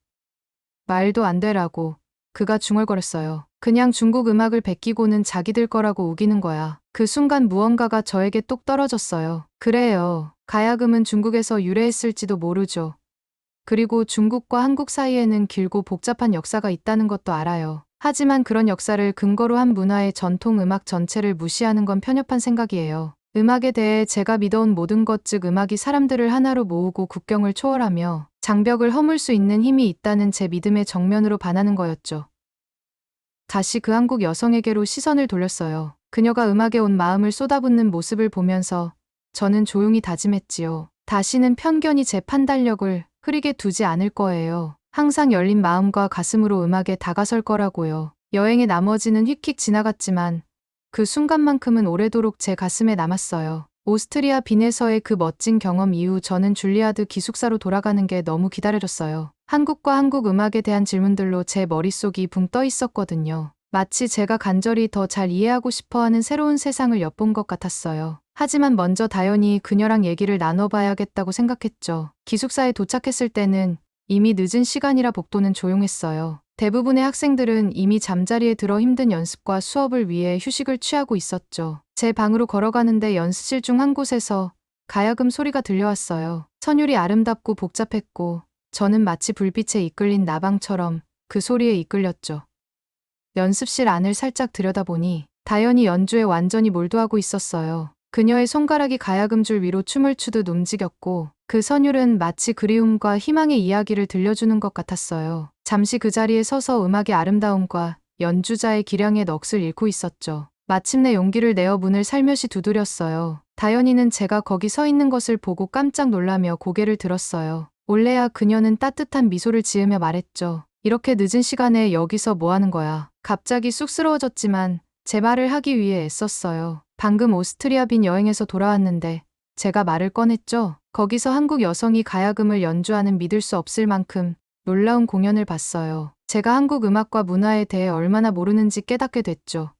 말도 안 되라고 그가 중얼거렸어요. 그냥 중국 음악을 베끼고는 자기들 거라고 우기는 거야. 그 순간 무언가가 저에게 똑 떨어졌어요. 그래요. 가야금은 중국에서 유래했을지도 모르죠. 그리고 중국과 한국 사이에는 길고 복잡한 역사가 있다는 것도 알아요. 하지만 그런 역사를 근거로 한 문화의 전통 음악 전체를 무시하는 건 편협한 생각이에요. 음악에 대해 제가 믿어온 모든 것, 즉 음악이 사람들을 하나로 모으고 국경을 초월하며 장벽을 허물 수 있는 힘이 있다는 제 믿음에 정면으로 반하는 거였죠. 다시 그 한국 여성에게로 시선을 돌렸어요. 그녀가 음악에 온 마음을 쏟아붓는 모습을 보면서 저는 조용히 다짐했지요. 다시는 편견이 제 판단력을 흐리게 두지 않을 거예요. 항상 열린 마음과 가슴으로 음악에 다가설 거라고요. 여행의 나머지는 휙휙 지나갔지만 그 순간만큼은 오래도록 제 가슴에 남았어요. 오스트리아 빈에서의 그 멋진 경험 이후 저는 줄리아드 기숙사로 돌아가는 게 너무 기다려졌어요. 한국과 한국 음악에 대한 질문들로 제 머릿속이 붕 떠 있었거든요. 마치 제가 간절히 더 잘 이해하고 싶어하는 새로운 세상을 엿본 것 같았어요. 하지만 먼저 다연히 그녀랑 얘기를 나눠봐야겠다고 생각했죠. 기숙사에 도착했을 때는 이미 늦은 시간이라 복도는 조용했어요. 대부분의 학생들은 이미 잠자리에 들어 힘든 연습과 수업을 위해 휴식을 취하고 있었죠. 제 방으로 걸어가는데 연습실 중 한 곳에서 가야금 소리가 들려왔어요. 선율이 아름답고 복잡했고 저는 마치 불빛에 이끌린 나방처럼 그 소리에 이끌렸죠. 연습실 안을 살짝 들여다보니 다연이 연주에 완전히 몰두하고 있었어요. 그녀의 손가락이 가야금줄 위로 춤을 추듯 움직였고 그 선율은 마치 그리움과 희망의 이야기를 들려주는 것 같았어요. 잠시 그 자리에 서서 음악의 아름다움과 연주자의 기량에 넋을 잃고 있었죠. 마침내 용기를 내어 문을 살며시 두드렸어요. 다연이는 제가 거기 서 있는 것을 보고 깜짝 놀라며 고개를 들었어요. 올레야 그녀는 따뜻한 미소를 지으며 말했죠. 이렇게 늦은 시간에 여기서 뭐 하는 거야? 갑자기 쑥스러워졌지만 제 말을 하기 위해 애썼어요. 방금 오스트리아 빈 여행에서 돌아왔는데 제가 말을 꺼냈죠. 거기서 한국 여성이 가야금을 연주하는 믿을 수 없을 만큼 놀라운 공연을 봤어요. 제가 한국 음악과 문화에 대해 얼마나 모르는지 깨닫게 됐죠.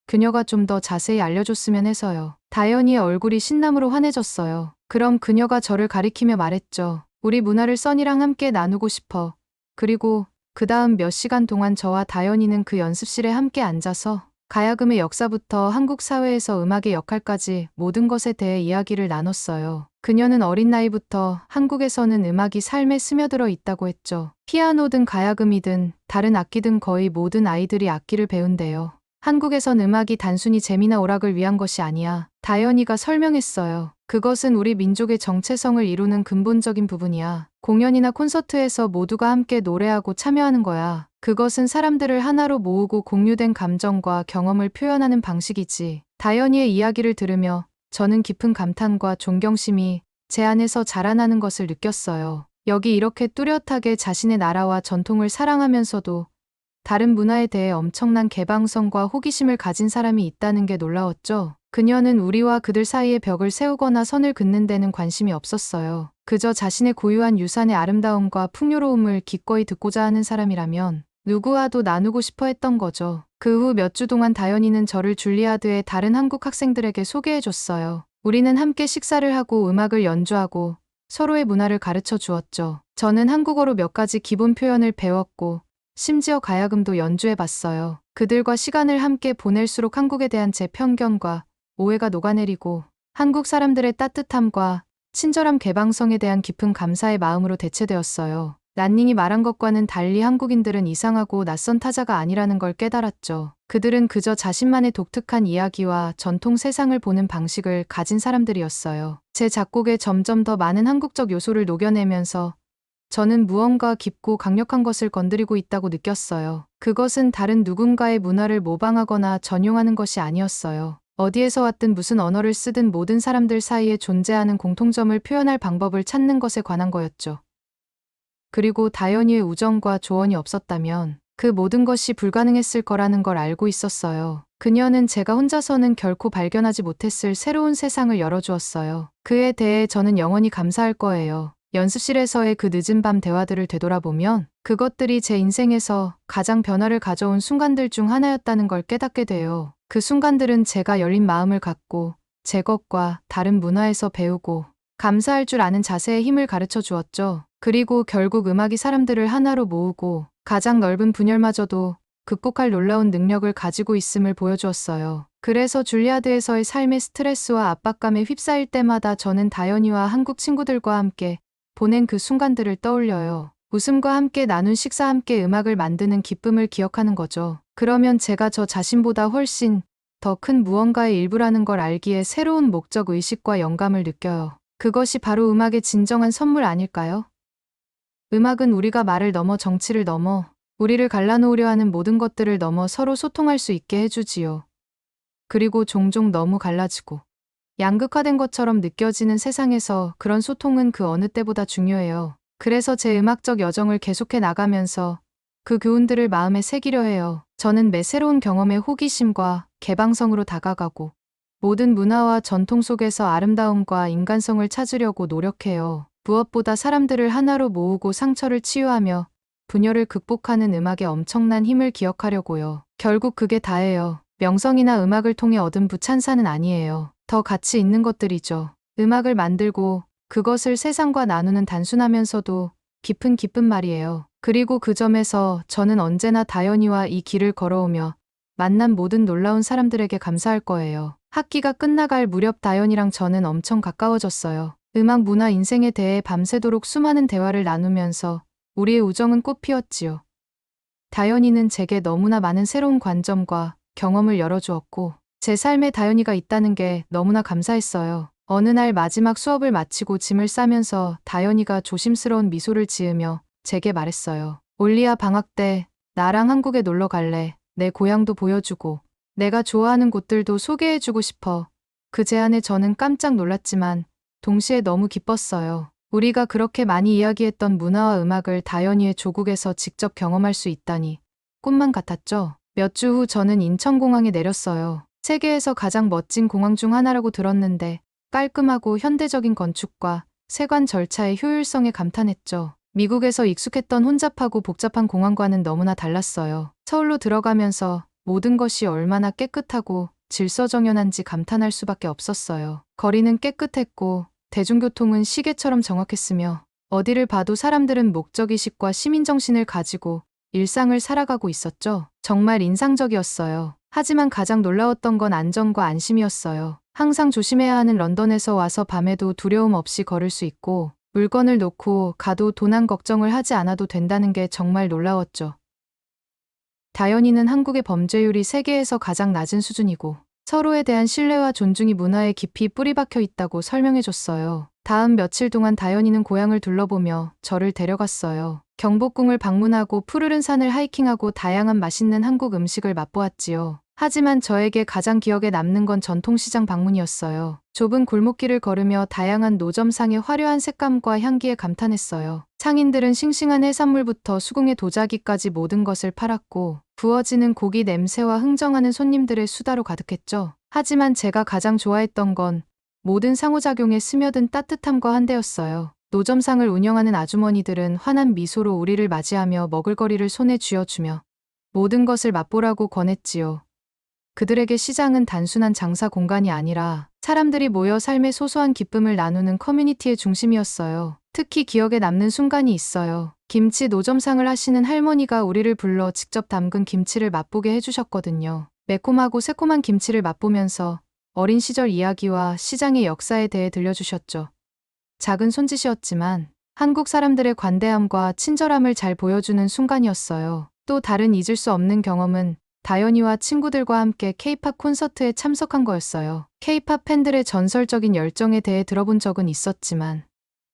그녀가 좀 더 자세히 알려줬으면 해서요. 다연이의 얼굴이 신남으로 환해졌어요. 그럼 그녀가 저를 가리키며 말했죠. 우리 문화를 써니랑 함께 나누고 싶어. 그리고 그 다음 몇 시간 동안 저와 다연이는 그 연습실에 함께 앉아서 가야금의 역사부터 한국 사회에서 음악의 역할까지 모든 것에 대해 이야기를 나눴어요. 그녀는 어린 나이부터 한국에서는 음악이 삶에 스며들어 있다고 했죠. 피아노든 가야금이든 다른 악기든 거의 모든 아이들이 악기를 배운대요. 한국에선 음악이 단순히 재미나 오락을 위한 것이 아니야. 다연이가 설명했어요. 그것은 우리 민족의 정체성을 이루는 근본적인 부분이야. 공연이나 콘서트에서 모두가 함께 노래하고 참여하는 거야. 그것은 사람들을 하나로 모으고 공유된 감정과 경험을 표현하는 방식이지. 다현이의 이야기를 들으며 저는 깊은 감탄과 존경심이 제 안에서 자라나는 것을 느꼈어요. 여기 이렇게 뚜렷하게 자신의 나라와 전통을 사랑하면서도 다른 문화에 대해 엄청난 개방성과 호기심을 가진 사람이 있다는 게 놀라웠죠. 그녀는 우리와 그들 사이에 벽을 세우거나 선을 긋는 데는 관심이 없었어요. 그저 자신의 고유한 유산의 아름다움과 풍요로움을 기꺼이 듣고자 하는 사람이라면 누구와도 나누고 싶어 했던 거죠. 그 후 몇 주 동안 다현이는 저를 줄리아드의 다른 한국 학생들에게 소개해줬어요. 우리는 함께 식사를 하고 음악을 연주하고 서로의 문화를 가르쳐 주었죠. 저는 한국어로 몇 가지 기본 표현을 배웠고 심지어 가야금도 연주해봤어요. 그들과 시간을 함께 보낼수록 한국에 대한 제 편견과 오해가 녹아내리고 한국 사람들의 따뜻함과 친절함 개방성에 대한 깊은 감사의 마음으로 대체되었어요. 란닝이 말한 것과는 달리 한국인들은 이상하고 낯선 타자가 아니라는 걸 깨달았죠. 그들은 그저 자신만의 독특한 이야기와 전통 세상을 보는 방식을 가진 사람들이었어요. 제 작곡에 점점 더 많은 한국적 요소를 녹여내면서 저는 무언가 깊고 강력한 것을 건드리고 있다고 느꼈어요. 그것은 다른 누군가의 문화를 모방하거나 전용하는 것이 아니었어요. 어디에서 왔든 무슨 언어를 쓰든 모든 사람들 사이에 존재하는 공통점을 표현할 방법을 찾는 것에 관한 거였죠. 그리고 다현이의 우정과 조언이 없었다면 그 모든 것이 불가능했을 거라는 걸 알고 있었어요. 그녀는 제가 혼자서는 결코 발견하지 못했을 새로운 세상을 열어주었어요. 그에 대해 저는 영원히 감사할 거예요. 연습실에서의 그 늦은 밤 대화들을 되돌아보면 그것들이 제 인생에서 가장 변화를 가져온 순간들 중 하나였다는 걸 깨닫게 돼요. 그 순간들은 제가 열린 마음을 갖고 제 것과 다른 문화에서 배우고 감사할 줄 아는 자세의 힘을 가르쳐 주었죠. 그리고 결국 음악이 사람들을 하나로 모으고 가장 넓은 분열마저도 극복할 놀라운 능력을 가지고 있음을 보여주었어요. 그래서 줄리아드에서의 삶의 스트레스와 압박감에 휩싸일 때마다 저는 다현이와 한국 친구들과 함께 보낸 그 순간들을 떠올려요. 웃음과 함께 나눈 식사, 함께 음악을 만드는 기쁨을 기억하는 거죠. 그러면 제가 저 자신보다 훨씬 더 큰 무언가의 일부라는 걸 알기에 새로운 목적 의식과 영감을 느껴요. 그것이 바로 음악의 진정한 선물 아닐까요? 음악은 우리가 말을 넘어 정치를 넘어 우리를 갈라놓으려 하는 모든 것들을 넘어 서로 소통할 수 있게 해주지요. 그리고 종종 너무 갈라지고 양극화된 것처럼 느껴지는 세상에서 그런 소통은 그 어느 때보다 중요해요. 그래서 제 음악적 여정을 계속해 나가면서 그 교훈들을 마음에 새기려 해요. 저는 매 새로운 경험에 호기심과 개방성으로 다가가고 모든 문화와 전통 속에서 아름다움과 인간성을 찾으려고 노력해요. 무엇보다 사람들을 하나로 모으고 상처를 치유하며 분열을 극복하는 음악의 엄청난 힘을 기억하려고요. 결국 그게 다예요. 명성이나 음악을 통해 얻은 부찬사는 아니에요. 더 가치 있는 것들이죠. 음악을 만들고 그것을 세상과 나누는 단순하면서도 깊은 기쁨 말이에요. 그리고 그 점에서 저는 언제나 다현이와 이 길을 걸어오며 만난 모든 놀라운 사람들에게 감사할 거예요. 학기가 끝나갈 무렵 다현이랑 저는 엄청 가까워졌어요. 음악, 문화, 인생에 대해 밤새도록 수많은 대화를 나누면서 우리의 우정은 꽃피웠지요. 다현이는 제게 너무나 많은 새로운 관점과 경험을 열어주었고 제 삶에 다현이가 있다는 게 너무나 감사했어요. 어느 날 마지막 수업을 마치고 짐을 싸면서 다현이가 조심스러운 미소를 지으며 제게 말했어요. 올리야, 방학 때 나랑 한국에 놀러 갈래? 내 고향도 보여주고 내가 좋아하는 곳들도 소개해주고 싶어. 그 제안에 저는 깜짝 놀랐지만 동시에 너무 기뻤어요. 우리가 그렇게 많이 이야기했던 문화와 음악을 다현이의 조국에서 직접 경험할 수 있다니 꿈만 같았죠. 몇 주 후 저는 인천공항에 내렸어요. 세계에서 가장 멋진 공항 중 하나라고 들었는데 깔끔하고 현대적인 건축과 세관 절차의 효율성에 감탄했죠. 미국에서 익숙했던 혼잡하고 복잡한 공항과는 너무나 달랐어요. 서울로 들어가면서 모든 것이 얼마나 깨끗하고 질서정연한지 감탄할 수밖에 없었어요. 거리는 깨끗했고 대중교통은 시계처럼 정확했으며 어디를 봐도 사람들은 목적의식과 시민정신을 가지고 일상을 살아가고 있었죠. 정말 인상적이었어요. 하지만 가장 놀라웠던 건 안전과 안심이었어요. 항상 조심해야 하는 런던에서 와서 밤에도 두려움 없이 걸을 수 있고 물건을 놓고 가도 도난 걱정을 하지 않아도 된다는 게 정말 놀라웠죠. 다현이는 한국의 범죄율이 세계에서 가장 낮은 수준이고 서로에 대한 신뢰와 존중이 문화에 깊이 뿌리박혀 있다고 설명해줬어요. 다음 며칠 동안 다현이는 고향을 둘러보며 저를 데려갔어요. 경복궁을 방문하고 푸르른 산을 하이킹하고 다양한 맛있는 한국 음식을 맛보았지요. 하지만 저에게 가장 기억에 남는 건 전통시장 방문이었어요. 좁은 골목길을 걸으며 다양한 노점상의 화려한 색감과 향기에 감탄했어요. 상인들은 싱싱한 해산물부터 수궁의 도자기까지 모든 것을 팔았고 구워지는 고기 냄새와 흥정하는 손님들의 수다로 가득했죠. 하지만 제가 가장 좋아했던 건 모든 상호작용에 스며든 따뜻함과 환대였어요. 노점상을 운영하는 아주머니들은 환한 미소로 우리를 맞이하며 먹을거리를 손에 쥐어주며 모든 것을 맛보라고 권했지요. 그들에게 시장은 단순한 장사 공간이 아니라 사람들이 모여 삶의 소소한 기쁨을 나누는 커뮤니티의 중심이었어요. 특히 기억에 남는 순간이 있어요. 김치 노점상을 하시는 할머니가 우리를 불러 직접 담근 김치를 맛보게 해주셨거든요. 매콤하고 새콤한 김치를 맛보면서 어린 시절 이야기와 시장의 역사에 대해 들려주셨죠. 작은 손짓이었지만 한국 사람들의 관대함과 친절함을 잘 보여주는 순간이었어요. 또 다른 잊을 수 없는 경험은 다현이와 친구들과 함께 K-팝 콘서트에 참석한 거였어요. K-팝 팬들의 전설적인 열정에 대해 들어본 적은 있었지만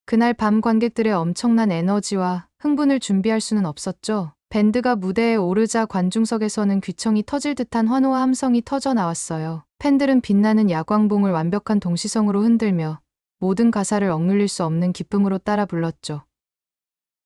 그날 밤 관객들의 엄청난 에너지와 흥분을 준비할 수는 없었죠. 밴드가 무대에 오르자 관중석에서는 귀청이 터질 듯한 환호와 함성이 터져 나왔어요. 팬들은 빛나는 야광봉을 완벽한 동시성으로 흔들며 모든 가사를 억눌릴 수 없는 기쁨으로 따라 불렀죠.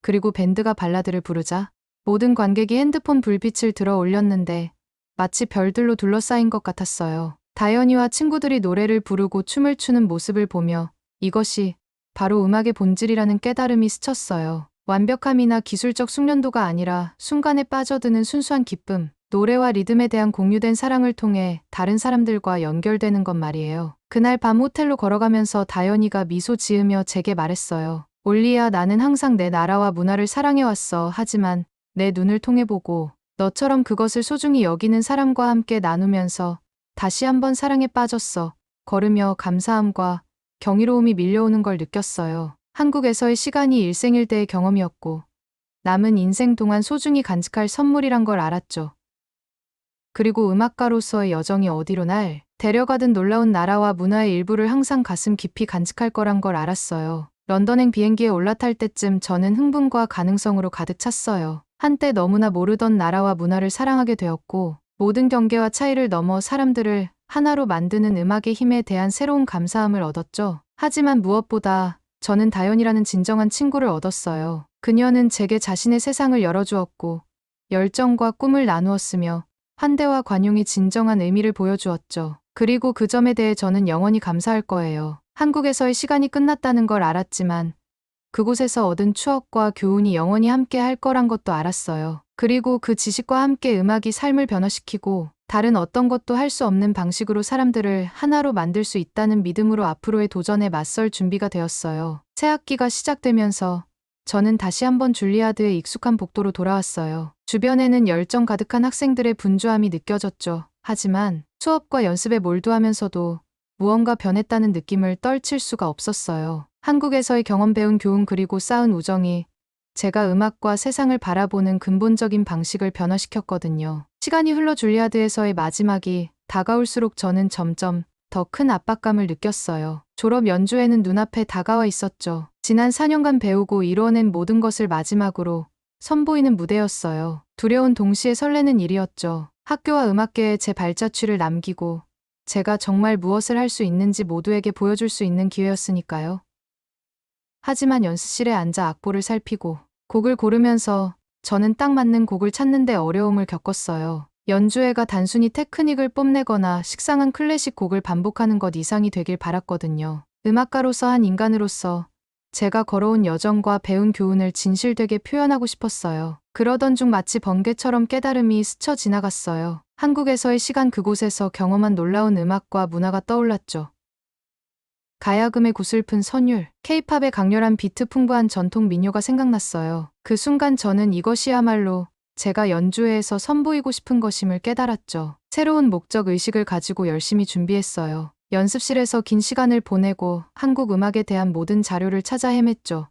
그리고 밴드가 발라드를 부르자 모든 관객이 핸드폰 불빛을 들어 올렸는데 마치 별들로 둘러싸인 것 같았어요. 다현이와 친구들이 노래를 부르고 춤을 추는 모습을 보며 이것이 바로 음악의 본질이라는 깨달음이 스쳤어요. 완벽함이나 기술적 숙련도가 아니라 순간에 빠져드는 순수한 기쁨, 노래와 리듬에 대한 공유된 사랑을 통해 다른 사람들과 연결되는 것 말이에요. 그날 밤 호텔로 걸어가면서 다현이가 미소 지으며 제게 말했어요. 올리야, 나는 항상 내 나라와 문화를 사랑해왔어. 하지만 내 눈을 통해 보고 너처럼 그것을 소중히 여기는 사람과 함께 나누면서 다시 한번 사랑에 빠졌어. 걸으며 감사함과 경이로움이 밀려오는 걸 느꼈어요. 한국에서의 시간이 일생일대의 경험이었고 남은 인생 동안 소중히 간직할 선물이란 걸 알았죠. 그리고 음악가로서의 여정이 어디로 날 데려가든 놀라운 나라와 문화의 일부를 항상 가슴 깊이 간직할 거란 걸 알았어요. 런던행 비행기에 올라탈 때쯤 저는 흥분과 가능성으로 가득 찼어요. 한때 너무나 모르던 나라와 문화를 사랑하게 되었고 모든 경계와 차이를 넘어 사람들을 하나로 만드는 음악의 힘에 대한 새로운 감사함을 얻었죠. 하지만 무엇보다 저는 다현이라는 진정한 친구를 얻었어요. 그녀는 제게 자신의 세상을 열어주었고 열정과 꿈을 나누었으며 환대와 관용의 진정한 의미를 보여주었죠. 그리고 그 점에 대해 저는 영원히 감사할 거예요. 한국에서의 시간이 끝났다는 걸 알았지만 그곳에서 얻은 추억과 교훈이 영원히 함께 할 거란 것도 알았어요. 그리고 그 지식과 함께 음악이 삶을 변화시키고 다른 어떤 것도 할 수 없는 방식으로 사람들을 하나로 만들 수 있다는 믿음으로 앞으로의 도전에 맞설 준비가 되었어요. 새 학기가 시작되면서 저는 다시 한번 줄리아드의 익숙한 복도로 돌아왔어요. 주변에는 열정 가득한 학생들의 분주함이 느껴졌죠. 하지만 수업과 연습에 몰두하면서도 무언가 변했다는 느낌을 떨칠 수가 없었어요. 한국에서의 경험 배운 교훈 그리고 쌓은 우정이 제가 음악과 세상을 바라보는 근본적인 방식을 변화시켰거든요. 시간이 흘러 줄리아드에서의 마지막이 다가올수록 저는 점점 더 큰 압박감을 느꼈어요. 졸업 연주회는 눈앞에 다가와 있었죠. 지난 4년간 배우고 이루어낸 모든 것을 마지막으로 선보이는 무대였어요. 두려운 동시에 설레는 일이었죠. 학교와 음악계에 제 발자취를 남기고 제가 정말 무엇을 할 수 있는지 모두에게 보여줄 수 있는 기회였으니까요. 하지만 연습실에 앉아 악보를 살피고 곡을 고르면서 저는 딱 맞는 곡을 찾는 데 어려움을 겪었어요. 연주회가 단순히 테크닉을 뽐내거나 식상한 클래식 곡을 반복하는 것 이상이 되길 바랐거든요. 음악가로서 한 인간으로서 제가 걸어온 여정과 배운 교훈을 진실되게 표현하고 싶었어요. 그러던 중 마치 번개처럼 깨달음이 스쳐 지나갔어요. 한국에서의 시간 그곳에서 경험한 놀라운 음악과 문화가 떠올랐죠. 가야금의 구슬픈 선율, K-팝의 강렬한 비트 풍부한 전통 민요가 생각났어요. 그 순간 저는 이것이야말로 제가 연주회에서 선보이고 싶은 것임을 깨달았죠. 새로운 목적 의식을 가지고 열심히 준비했어요. 연습실에서 긴 시간을 보내고 한국 음악에 대한 모든 자료를 찾아 헤맸죠.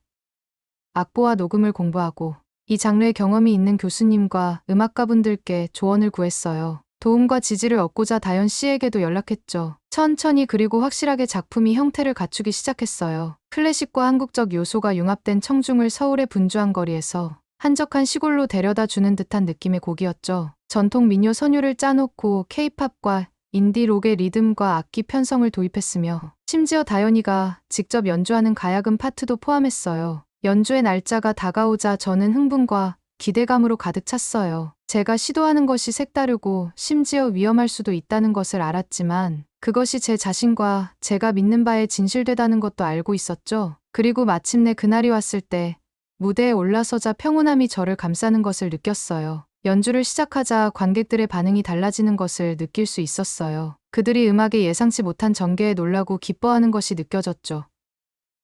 악보와 녹음을 공부하고 이 장르의 경험이 있는 교수님과 음악가분들께 조언을 구했어요. 도움과 지지를 얻고자 다현 씨에게도 연락했죠. 천천히 그리고 확실하게 작품이 형태를 갖추기 시작했어요. 클래식과 한국적 요소가 융합된 청중을 서울의 분주한 거리에서 한적한 시골로 데려다 주는 듯한 느낌의 곡이었죠. 전통 민요 선율을 짜놓고 케이팝과 인디록의 리듬과 악기 편성을 도입했으며 심지어 다현이가 직접 연주하는 가야금 파트도 포함했어요. 연주의 날짜가 다가오자 저는 흥분과 기대감으로 가득 찼어요. 제가 시도하는 것이 색다르고 심지어 위험할 수도 있다는 것을 알았지만 그것이 제 자신과 제가 믿는 바에 진실되다는 것도 알고 있었죠. 그리고 마침내 그날이 왔을 때 무대에 올라서자 평온함이 저를 감싸는 것을 느꼈어요. 연주를 시작하자 관객들의 반응이 달라지는 것을 느낄 수 있었어요. 그들이 음악에 예상치 못한 전개에 놀라고 기뻐하는 것이 느껴졌죠.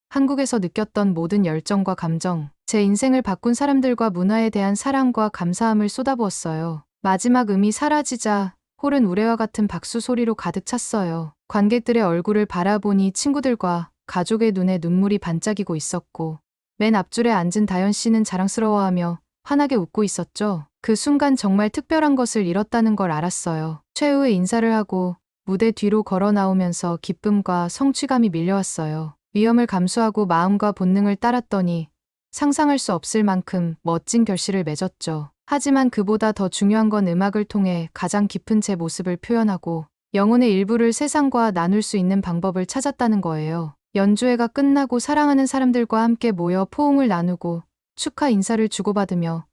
한국에서 느꼈던 모든 열정과 감정, 제 인생을 바꾼 사람들과 문화에 대한 사랑과 감사함을 쏟아부었어요. 마지막 음이 사라지자 홀은 우레와 같은 박수 소리로 가득 찼어요. 관객들의 얼굴을 바라보니 친구들과 가족의 눈에 눈물이 반짝이고 있었고 맨 앞줄에 앉은 다현 씨는 자랑스러워하며 환하게 웃고 있었죠. 그 순간 정말 특별한 것을 이뤘다는 걸 알았어요. 최후의 인사를 하고 무대 뒤로 걸어 나오면서 기쁨과 성취감이 밀려왔어요. 위험을 감수하고 마음과 본능을 따랐더니 상상할 수 없을 만큼 멋진 결실을 맺었죠. 하지만 그보다 더 중요한 건 음악을 통해 가장 깊은 제 모습을 표현하고 영혼의 일부를 세상과 나눌 수 있는 방법을 찾았다는 거예요. 연주회가 끝나고 사랑하는 사람들과 함께 모여 포옹을 나누고 축하 인사를 주고받으며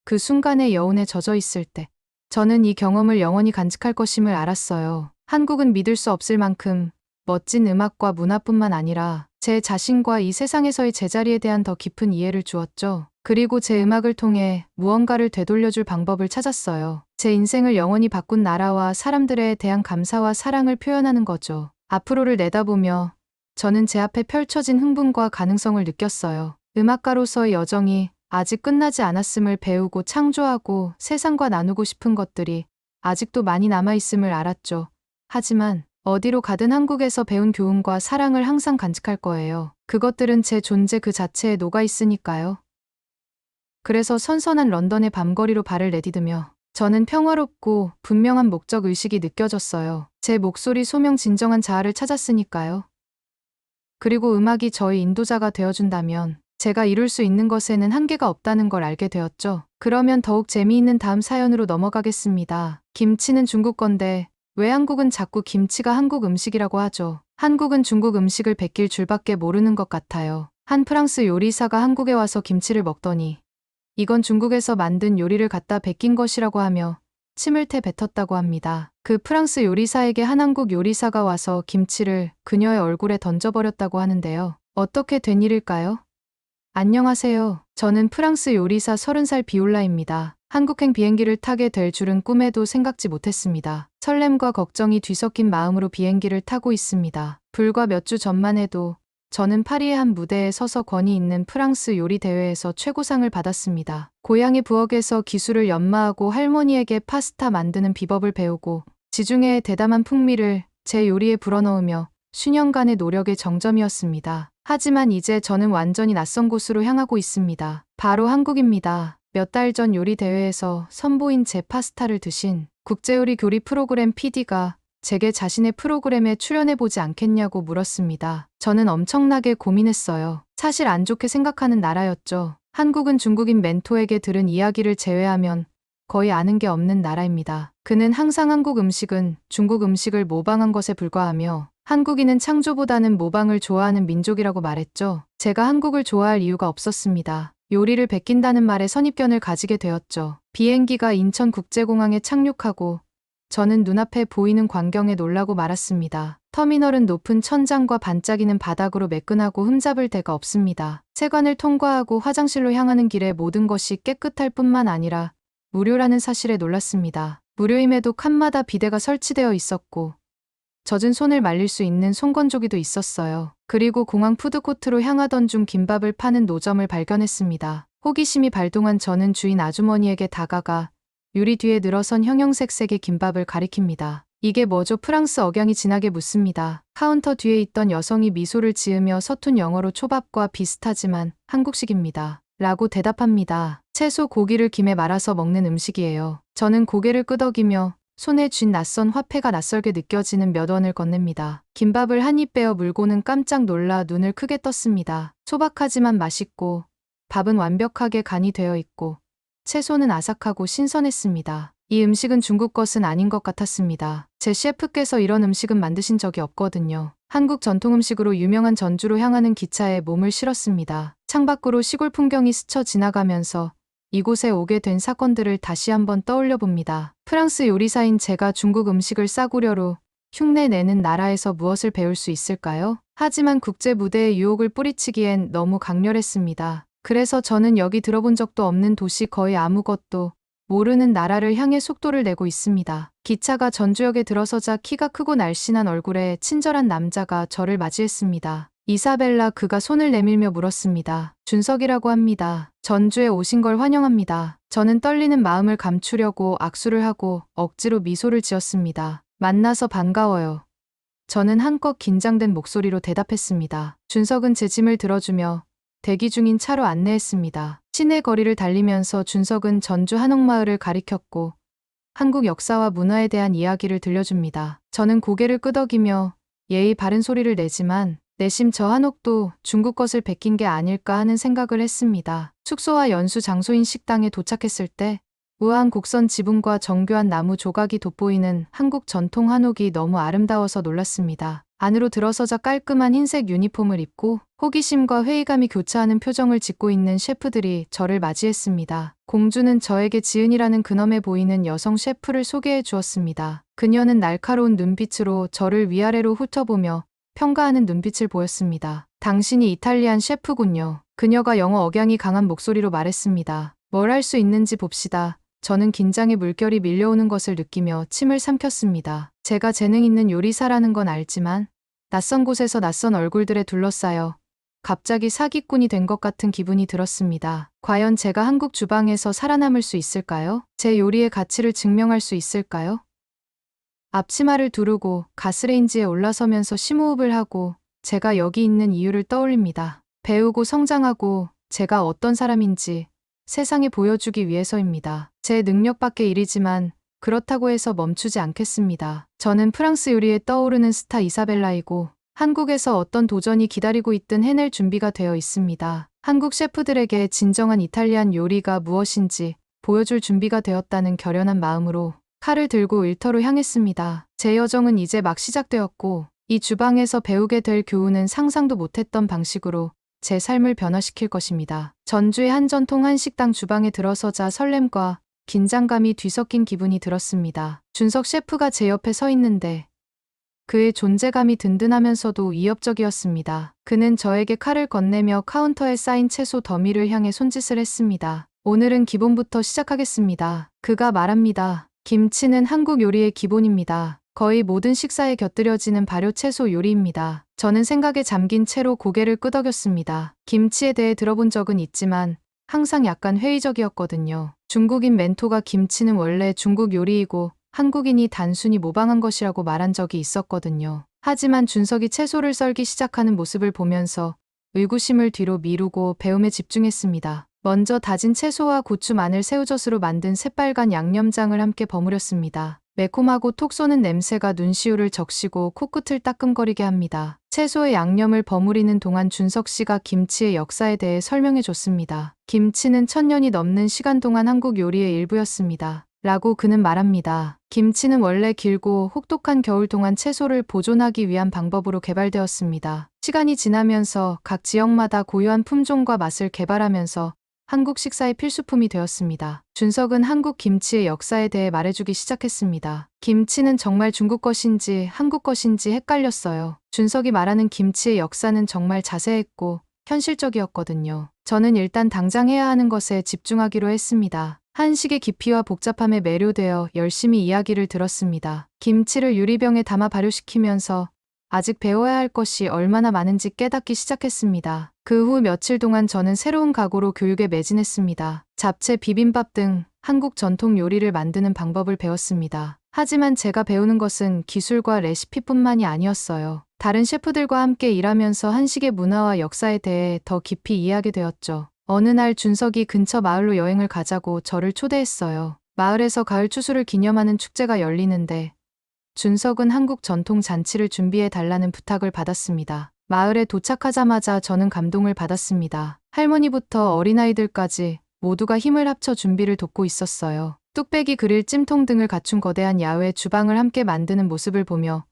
그 순간에 여운에 젖어 있을 때 저는 이 경험을 영원히 간직할 것임을 알았어요. 한국은 믿을 수 없을 만큼 멋진 음악과 문화뿐만 아니라 제 자신과 이 세상에서의 제자리에 대한 더 깊은 이해를 주었죠. 그리고 제 음악을 통해 무언가를 되돌려줄 방법을 찾았어요. 제 인생을 영원히 바꾼 나라와 사람들에 대한 감사와 사랑을 표현하는 거죠. 앞으로를 내다보며 저는 제 앞에 펼쳐진 흥분과 가능성을 느꼈어요. 음악가로서의 여정이 아직 끝나지 않았음을 배우고 창조하고 세상과 나누고 싶은 것들이 아직도 많이 남아있음을 알았죠. 하지만 어디로 가든 한국에서 배운 교훈과 사랑을 항상 간직할 거예요. 그것들은 제 존재 그 자체에 녹아있으니까요. 그래서 선선한 런던의 밤거리로 발을 내디디며 저는 평화롭고 분명한 목적 의식이 느껴졌어요. 제 목소리 소명 진정한 자아를 찾았으니까요. 그리고 음악이 저의 인도자가 되어준다면 제가 이룰 수 있는 것에는 한계가 없다는 걸 알게 되었죠. 그러면 더욱 재미있는 다음 사연으로 넘어가겠습니다. 김치는 중국 건데 왜 한국은 자꾸 김치가 한국 음식이라고 하죠? 한국은 중국 음식을 베낄 줄밖에 모르는 것 같아요. 한 프랑스 요리사가 한국에 와서 김치를 먹더니 이건 중국에서 만든 요리를 갖다 베낀 것이라고 하며 침을 태 뱉었다고 합니다. 그 프랑스 요리사에게 한 한국 요리사가 와서 김치를 그녀의 얼굴에 던져버렸다고 하는데요. 어떻게 된 일일까요? 안녕하세요. 저는 프랑스 요리사 30살 비올라입니다. 한국행 비행기를 타게 될 줄은 꿈에도 생각지 못했습니다. 설렘과 걱정이 뒤섞인 마음으로 비행기를 타고 있습니다. 불과 몇 주 전만 해도 저는 파리의 한 무대에 서서 권위 있는 프랑스 요리 대회에서 최고상을 받았습니다. 고향의 부엌에서 기술을 연마하고 할머니에게 파스타 만드는 비법을 배우고 지중해의 대담한 풍미를 제 요리에 불어넣으며 수년간의 노력의 정점이었습니다. 하지만 이제 저는 완전히 낯선 곳으로 향하고 있습니다. 바로 한국입니다. 몇 달 전 요리 대회에서 선보인 제 파스타를 드신 국제요리 교리 프로그램 PD가 제게 자신의 프로그램에 출연해보지 않겠냐고 물었습니다. 저는 엄청나게 고민했어요. 사실 안 좋게 생각하는 나라였죠. 한국은 중국인 멘토에게 들은 이야기를 제외하면 거의 아는 게 없는 나라입니다. 그는 항상 한국 음식은 중국 음식을 모방한 것에 불과하며 한국인은 창조보다는 모방을 좋아하는 민족이라고 말했죠. 제가 한국을 좋아할 이유가 없었습니다. 요리를 베낀다는 말에 선입견을 가지게 되었죠. 비행기가 인천국제공항에 착륙하고 저는 눈앞에 보이는 광경에 놀라고 말았습니다. 터미널은 높은 천장과 반짝이는 바닥으로 매끈하고 흠잡을 데가 없습니다. 세관을 통과하고 화장실로 향하는 길에 모든 것이 깨끗할 뿐만 아니라 무료라는 사실에 놀랐습니다. 무료임에도 칸마다 비데가 설치되어 있었고 젖은 손을 말릴 수 있는 손건조기도 있었어요. 그리고 공항 푸드코트로 향하던 중 김밥을 파는 노점을 발견했습니다. 호기심이 발동한 저는 주인 아주머니에게 다가가 유리 뒤에 늘어선 형형색색의 김밥을 가리킵니다. 이게 뭐죠? 프랑스 억양이 진하게 묻습니다. 카운터 뒤에 있던 여성이 미소를 지으며 서툰 영어로 초밥과 비슷하지만 한국식입니다. 라고 대답합니다. 채소 고기를 김에 말아서 먹는 음식이에요. 저는 고개를 끄덕이며 손에 쥔 낯선 화폐가 낯설게 느껴지는 몇 원을 건넵니다. 김밥을 한 입 베어 물고는 깜짝 놀라 눈을 크게 떴습니다. 소박하지만 맛있고 밥은 완벽하게 간이 되어 있고 채소는 아삭하고 신선했습니다. 이 음식은 중국 것은 아닌 것 같았습니다. 제 셰프께서 이런 음식은 만드신 적이 없거든요. 한국 전통 음식으로 유명한 전주로 향하는 기차에 몸을 실었습니다. 창밖으로 시골 풍경이 스쳐 지나가면서 이곳에 오게 된 사건들을 다시 한번 떠올려 봅니다. 프랑스 요리사인 제가 중국 음식을 싸구려로 흉내내는 나라에서 무엇을 배울 수 있을까요? 하지만 국제 무대에 유혹을 뿌리치기엔 너무 강렬했습니다. 그래서 저는 여기 들어본 적도 없는 도시 거의 아무것도 모르는 나라를 향해 속도를 내고 있습니다. 기차가 전주역에 들어서자 키가 크고 날씬한 얼굴에 친절한 남자가 저를 맞이했습니다. 이사벨라, 그가 손을 내밀며 물었습니다. 준석이라고 합니다. 전주에 오신 걸 환영합니다. 저는 떨리는 마음을 감추려고 악수를 하고 억지로 미소를 지었습니다. 만나서 반가워요. 저는 한껏 긴장된 목소리로 대답했습니다. 준석은 제 짐을 들어주며 대기 중인 차로 안내했습니다. 시내 거리를 달리면서 준석은 전주 한옥마을을 가리켰고 한국 역사와 문화에 대한 이야기를 들려줍니다. 저는 고개를 끄덕이며 예의 바른 소리를 내지만 내심 저 한옥도 중국 것을 베낀 게 아닐까 하는 생각을 했습니다. 숙소와 연수 장소인 식당에 도착했을 때 우아한 곡선 지붕과 정교한 나무 조각이 돋보이는 한국 전통 한옥이 너무 아름다워서 놀랐습니다. 안으로 들어서자 깔끔한 흰색 유니폼을 입고 호기심과 회의감이 교차하는 표정을 짓고 있는 셰프들이 저를 맞이했습니다. 공주는 저에게 지은이라는 근엄해 보이는 여성 셰프를 소개해 주었습니다. 그녀는 날카로운 눈빛으로 저를 위아래로 훑어보며 평가하는 눈빛을 보였습니다. 당신이 이탈리안 셰프군요. 그녀가 영어 억양이 강한 목소리로 말했습니다. 뭘 할 수 있는지 봅시다. 저는 긴장의 물결이 밀려오는 것을 느끼며 침을 삼켰습니다. 제가 재능 있는 요리사라는 건 알지만 낯선 곳에서 낯선 얼굴들에 둘러싸여 갑자기 사기꾼이 된 것 같은 기분이 들었습니다. 과연 제가 한국 주방에서 살아남을 수 있을까요? 제 요리의 가치를 증명할 수 있을까요? 앞치마를 두르고 가스레인지에 올라서면서 심호흡을 하고 제가 여기 있는 이유를 떠올립니다. 배우고 성장하고 제가 어떤 사람인지 세상에 보여주기 위해서입니다. 제 능력밖의 일이지만 그렇다고 해서 멈추지 않겠습니다. 저는 프랑스 요리에 떠오르는 스타 이사벨라이고 한국에서 어떤 도전이 기다리고 있든 해낼 준비가 되어 있습니다. 한국 셰프들에게 진정한 이탈리안 요리가 무엇인지 보여줄 준비가 되었다는 결연한 마음으로 칼을 들고 일터로 향했습니다. 제 여정은 이제 막 시작되었고 이 주방에서 배우게 될 교훈은 상상도 못했던 방식으로 제 삶을 변화시킬 것입니다. 전주의 한 전통 한식당 주방에 들어서자 설렘과 긴장감이 뒤섞인 기분이 들었습니다. 준석 셰프가 제 옆에 서 있는데 그의 존재감이 든든하면서도 위협적이었습니다. 그는 저에게 칼을 건네며 카운터에 쌓인 채소 더미를 향해 손짓을 했습니다. 오늘은 기본부터 시작하겠습니다. 그가 말합니다. 김치는 한국 요리의 기본입니다. 거의 모든 식사에 곁들여지는 발효 채소 요리입니다. 저는 생각에 잠긴 채로 고개를 끄덕였습니다. 김치에 대해 들어본 적은 있지만 항상 약간 회의적이었거든요. 중국인 멘토가 김치는 원래 중국 요리이고 한국인이 단순히 모방한 것이라고 말한 적이 있었거든요. 하지만 준석이 채소를 썰기 시작하는 모습을 보면서 의구심을 뒤로 미루고 배움에 집중했습니다. 먼저 다진 채소와 고추, 마늘, 새우젓으로 만든 새빨간 양념장을 함께 버무렸습니다. 매콤하고 톡 쏘는 냄새가 눈시울을 적시고 코끝을 따끔거리게 합니다. 채소의 양념을 버무리는 동안 준석 씨가 김치의 역사에 대해 설명해 줬습니다. 김치는 1000년이 넘는 시간 동안 한국 요리의 일부였습니다. 라고 그는 말합니다. 김치는 원래 길고 혹독한 겨울 동안 채소를 보존하기 위한 방법으로 개발되었습니다. 시간이 지나면서 각 지역마다 고유한 품종과 맛을 개발하면서 한국 식사의 필수품이 되었습니다. 준석은 한국 김치의 역사에 대해 말해주기 시작했습니다. 김치는 정말 중국 것인지 한국 것인지 헷갈렸어요. 준석이 말하는 김치의 역사는 정말 자세했고 현실적이었거든요. 저는 일단 당장 해야 하는 것에 집중하기로 했습니다. 한식의 깊이와 복잡함에 매료되어 열심히 이야기를 들었습니다. 김치를 유리병에 담아 발효시키면서 아직 배워야 할 것이 얼마나 많은지 깨닫기 시작했습니다. 그 후 며칠 동안 저는 새로운 각오로 교육에 매진했습니다. 잡채, 비빔밥 등 한국 전통 요리를 만드는 방법을 배웠습니다. 하지만 제가 배우는 것은 기술과 레시피뿐만이 아니었어요. 다른 셰프들과 함께 일하면서 한식의 문화와 역사에 대해 더 깊이 이해하게 되었죠. 어느 날 준석이 근처 마을로 여행을 가자고 저를 초대했어요. 마을에서 가을 추수를 기념하는 축제가 열리는데 준석은 한국 전통 잔치를 준비해 달라는 부탁을 받았습니다. 마을에 도착하자마자 저는 감동을 받았습니다. 할머니부터 어린아이들까지 모두가 힘을 합쳐 준비를 돕고 있었어요. 뚝배기 그릴 찜통 등을 갖춘 거대한 야외 주방을 함께 만드는 모습을 보며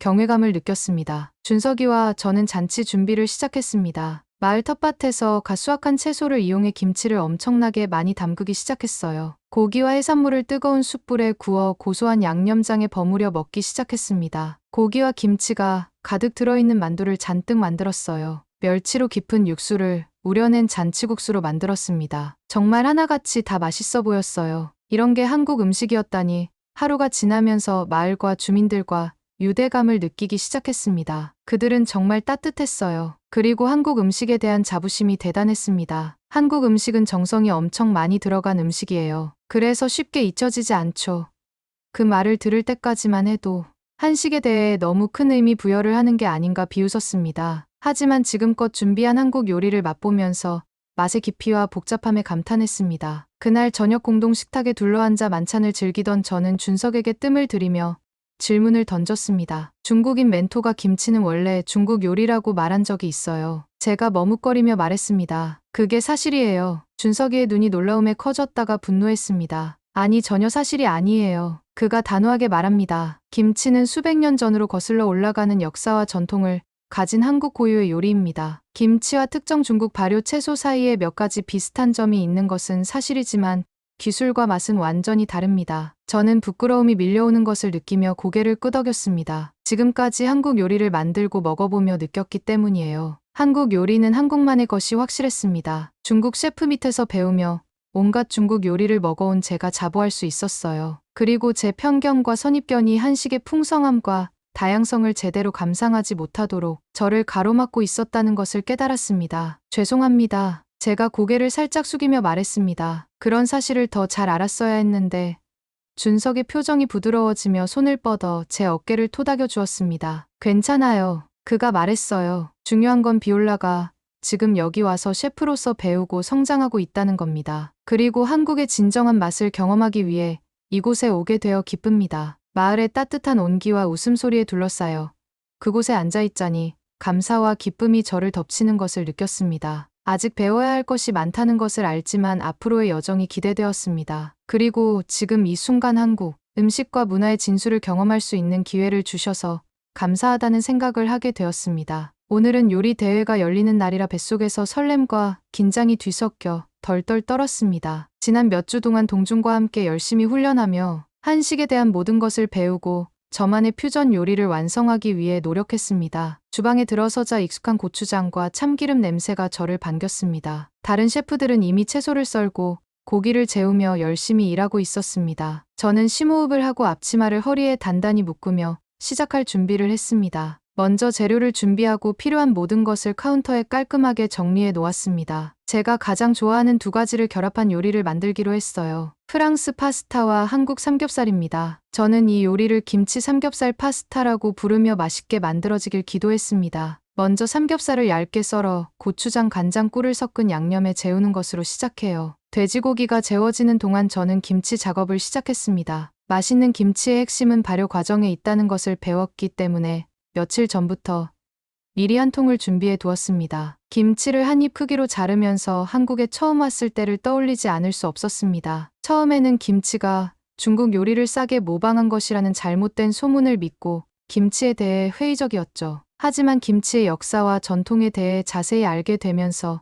경외감을 느꼈습니다. 준석이와 저는 잔치 준비를 시작했습니다. 마을 텃밭에서 갓 수확한 채소를 이용해 김치를 엄청나게 많이 담그기 시작했어요. 고기와 해산물을 뜨거운 숯불에 구워 고소한 양념장에 버무려 먹기 시작했습니다. 고기와 김치가 가득 들어있는 만두를 잔뜩 만들었어요. 멸치로 깊은 육수를 우려낸 잔치국수로 만들었습니다. 정말 하나같이 다 맛있어 보였어요. 이런 게 한국 음식이었다니. 하루가 지나면서 마을과 주민들과 유대감을 느끼기 시작했습니다. 그들은 정말 따뜻했어요. 그리고 한국 음식에 대한 자부심이 대단했습니다. 한국 음식은 정성이 엄청 많이 들어간 음식이에요. 그래서 쉽게 잊혀지지 않죠. 그 말을 들을 때까지만 해도 한식에 대해 너무 큰 의미 부여를 하는 게 아닌가 비웃었습니다. 하지만 지금껏 준비한 한국 요리를 맛보면서 맛의 깊이와 복잡함에 감탄했습니다. 그날 저녁 공동 식탁에 둘러앉아 만찬을 즐기던 저는 준석에게 뜸을 들이며 질문을 던졌습니다. 중국인 멘토가 김치는 원래 중국 요리라고 말한 적이 있어요. 제가 머뭇거리며 말했습니다. 그게 사실이에요. 준석이의 눈이 놀라움에 커졌다가 분노했습니다. 아니, 전혀 사실이 아니에요. 그가 단호하게 말합니다. 김치는 수백 년 전으로 거슬러 올라가는 역사와 전통을 가진 한국 고유의 요리입니다. 김치와 특정 중국 발효 채소 사이에 몇 가지 비슷한 점이 있는 것은 사실이지만 기술과 맛은 완전히 다릅니다. 저는 부끄러움이 밀려오는 것을 느끼며 고개를 끄덕였습니다. 지금까지 한국 요리를 만들고 먹어보며 느꼈기 때문이에요. 한국 요리는 한국만의 것이 확실했습니다. 중국 셰프 밑에서 배우며 온갖 중국 요리를 먹어온 제가 자부할 수 있었어요. 그리고 제 편견과 선입견이 한식의 풍성함과 다양성을 제대로 감상하지 못하도록 저를 가로막고 있었다는 것을 깨달았습니다. 죄송합니다. 제가 고개를 살짝 숙이며 말했습니다. 그런 사실을 더 잘 알았어야 했는데. 준석의 표정이 부드러워지며 손을 뻗어 제 어깨를 토닥여 주었습니다. 괜찮아요. 그가 말했어요. 중요한 건 비올라가 지금 여기 와서 셰프로서 배우고 성장하고 있다는 겁니다. 그리고 한국의 진정한 맛을 경험하기 위해 이곳에 오게 되어 기쁩니다. 마을의 따뜻한 온기와 웃음소리에 둘러싸여 그곳에 앉아있자니 감사와 기쁨이 저를 덮치는 것을 느꼈습니다. 아직 배워야 할 것이 많다는 것을 알지만 앞으로의 여정이 기대되었습니다. 그리고 지금 이 순간 한국 음식과 문화의 진수를 경험할 수 있는 기회를 주셔서 감사하다는 생각을 하게 되었습니다. 오늘은 요리 대회가 열리는 날이라 뱃속에서 설렘과 긴장이 뒤섞여 덜덜 떨었습니다. 지난 몇 주 동안 동중과 함께 열심히 훈련하며 한식에 대한 모든 것을 배우고 저만의 퓨전 요리를 완성하기 위해 노력했습니다. 주방에 들어서자 익숙한 고추장과 참기름 냄새가 저를 반겼습니다. 다른 셰프들은 이미 채소를 썰고 고기를 재우며 열심히 일하고 있었습니다. 저는 심호흡을 하고 앞치마를 허리에 단단히 묶으며 시작할 준비를 했습니다. 먼저 재료를 준비하고 필요한 모든 것을 카운터에 깔끔하게 정리해 놓았습니다. 제가 가장 좋아하는 두 가지를 결합한 요리를 만들기로 했어요. 프랑스 파스타와 한국 삼겹살입니다. 저는 이 요리를 김치 삼겹살 파스타라고 부르며 맛있게 만들어지길 기도했습니다. 먼저 삼겹살을 얇게 썰어 고추장, 간장, 꿀을 섞은 양념에 재우는 것으로 시작해요. 돼지고기가 재워지는 동안 저는 김치 작업을 시작했습니다. 맛있는 김치의 핵심은 발효 과정에 있다는 것을 배웠기 때문에 며칠 전부터 미리 한 통을 준비해 두었습니다. 김치를 한 입 크기로 자르면서 한국에 처음 왔을 때를 떠올리지 않을 수 없었습니다. 처음에는 김치가 중국 요리를 싸게 모방한 것이라는 잘못된 소문을 믿고 김치에 대해 회의적이었죠. 하지만 김치의 역사와 전통에 대해 자세히 알게 되면서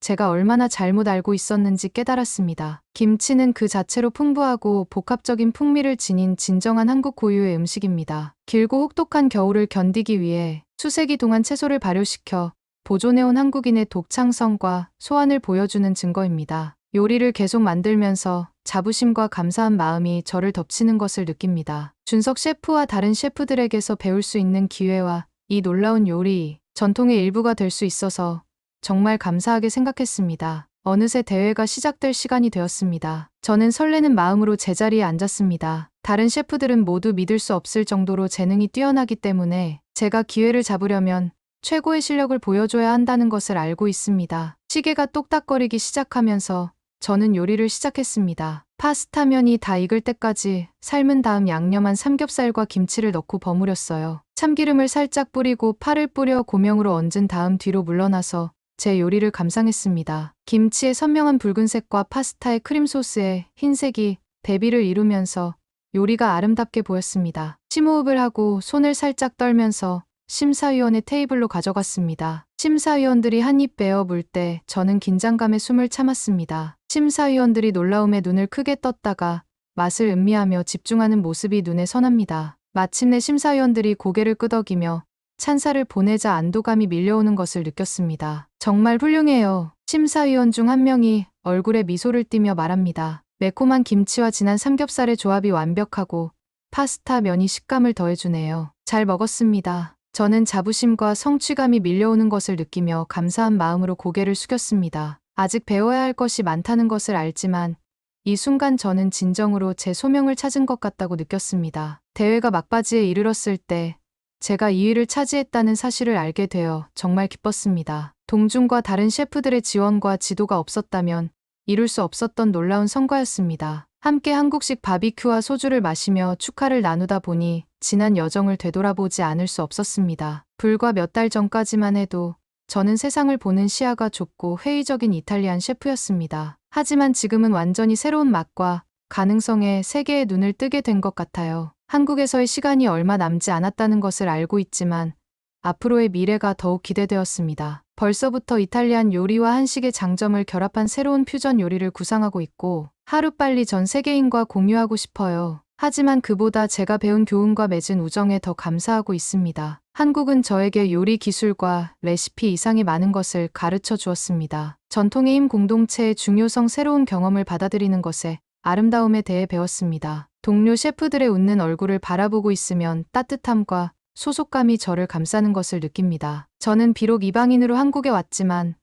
제가 얼마나 잘못 알고 있었는지 깨달았습니다. 김치는 그 자체로 풍부하고 복합적인 풍미를 지닌 진정한 한국 고유의 음식입니다. 길고 혹독한 겨울을 견디기 위해 수세기 동안 채소를 발효시켜 보존해온 한국인의 독창성과 소환을 보여주는 증거입니다. 요리를 계속 만들면서 자부심과 감사한 마음이 저를 덮치는 것을 느낍니다. 준석 셰프와 다른 셰프들에게서 배울 수 있는 기회와 이 놀라운 요리, 전통의 일부가 될 수 있어서 정말 감사하게 생각했습니다. 어느새 대회가 시작될 시간이 되었습니다. 저는 설레는 마음으로 제자리에 앉았습니다. 다른 셰프들은 모두 믿을 수 없을 정도로 재능이 뛰어나기 때문에 제가 기회를 잡으려면 최고의 실력을 보여줘야 한다는 것을 알고 있습니다. 시계가 똑딱거리기 시작하면서 저는 요리를 시작했습니다. 파스타면이 다 익을 때까지 삶은 다음 양념한 삼겹살과 김치를 넣고 버무렸어요. 참기름을 살짝 뿌리고 파를 뿌려 고명으로 얹은 다음 뒤로 물러나서 제 요리를 감상했습니다. 김치의 선명한 붉은색과 파스타의 크림소스의 흰색이 대비를 이루면서 요리가 아름답게 보였습니다. 심호흡을 하고 손을 살짝 떨면서 심사위원의 테이블로 가져갔습니다. 심사위원들이 한 입 베어 물 때 저는 긴장감에 숨을 참았습니다. 심사위원들이 놀라움에 눈을 크게 떴다가 맛을 음미하며 집중하는 모습이 눈에 선합니다. 마침내 심사위원들이 고개를 끄덕이며 찬사를 보내자 안도감이 밀려오는 것을 느꼈습니다. 정말 훌륭해요. 심사위원 중 한 명이 얼굴에 미소를 띠며 말합니다. 매콤한 김치와 진한 삼겹살의 조합이 완벽하고 파스타 면이 식감을 더해주네요. 잘 먹었습니다. 저는 자부심과 성취감이 밀려오는 것을 느끼며 감사한 마음으로 고개를 숙였습니다. 아직 배워야 할 것이 많다는 것을 알지만 이 순간 저는 진정으로 제 소명을 찾은 것 같다고 느꼈습니다. 대회가 막바지에 이르렀을 때 제가 2위를 차지했다는 사실을 알게 되어 정말 기뻤습니다. 동중과 다른 셰프들의 지원과 지도가 없었다면 이룰 수 없었던 놀라운 성과였습니다. 함께 한국식 바비큐와 소주를 마시며 축하를 나누다 보니 지난 여정을 되돌아보지 않을 수 없었습니다. 불과 몇 달 전까지만 해도 저는 세상을 보는 시야가 좁고 회의적인 이탈리안 셰프였습니다. 하지만 지금은 완전히 새로운 맛과 가능성에 세계의 눈을 뜨게 된 것 같아요. 한국에서의 시간이 얼마 남지 않았다는 것을 알고 있지만 앞으로의 미래가 더욱 기대되었습니다. 벌써부터 이탈리안 요리와 한식의 장점을 결합한 새로운 퓨전 요리를 구상하고 있고 하루빨리 전 세계인과 공유하고 싶어요. 하지만 그보다 제가 배운 교훈과 맺은 우정에 더 감사하고 있습니다. 한국은 저에게 요리 기술과 레시피 이상의 많은 것을 가르쳐 주었습니다. 전통의 힘 공동체의 중요성, 새로운 경험을 받아들이는 것에 아름다움에 대해 배웠습니다. 동료 셰프들의 웃는 얼굴을 바라보고 있으면 따뜻함과 소속감이 저를 감싸는 것을 느낍니다. 저는 비록 이방인으로 한국에 왔지만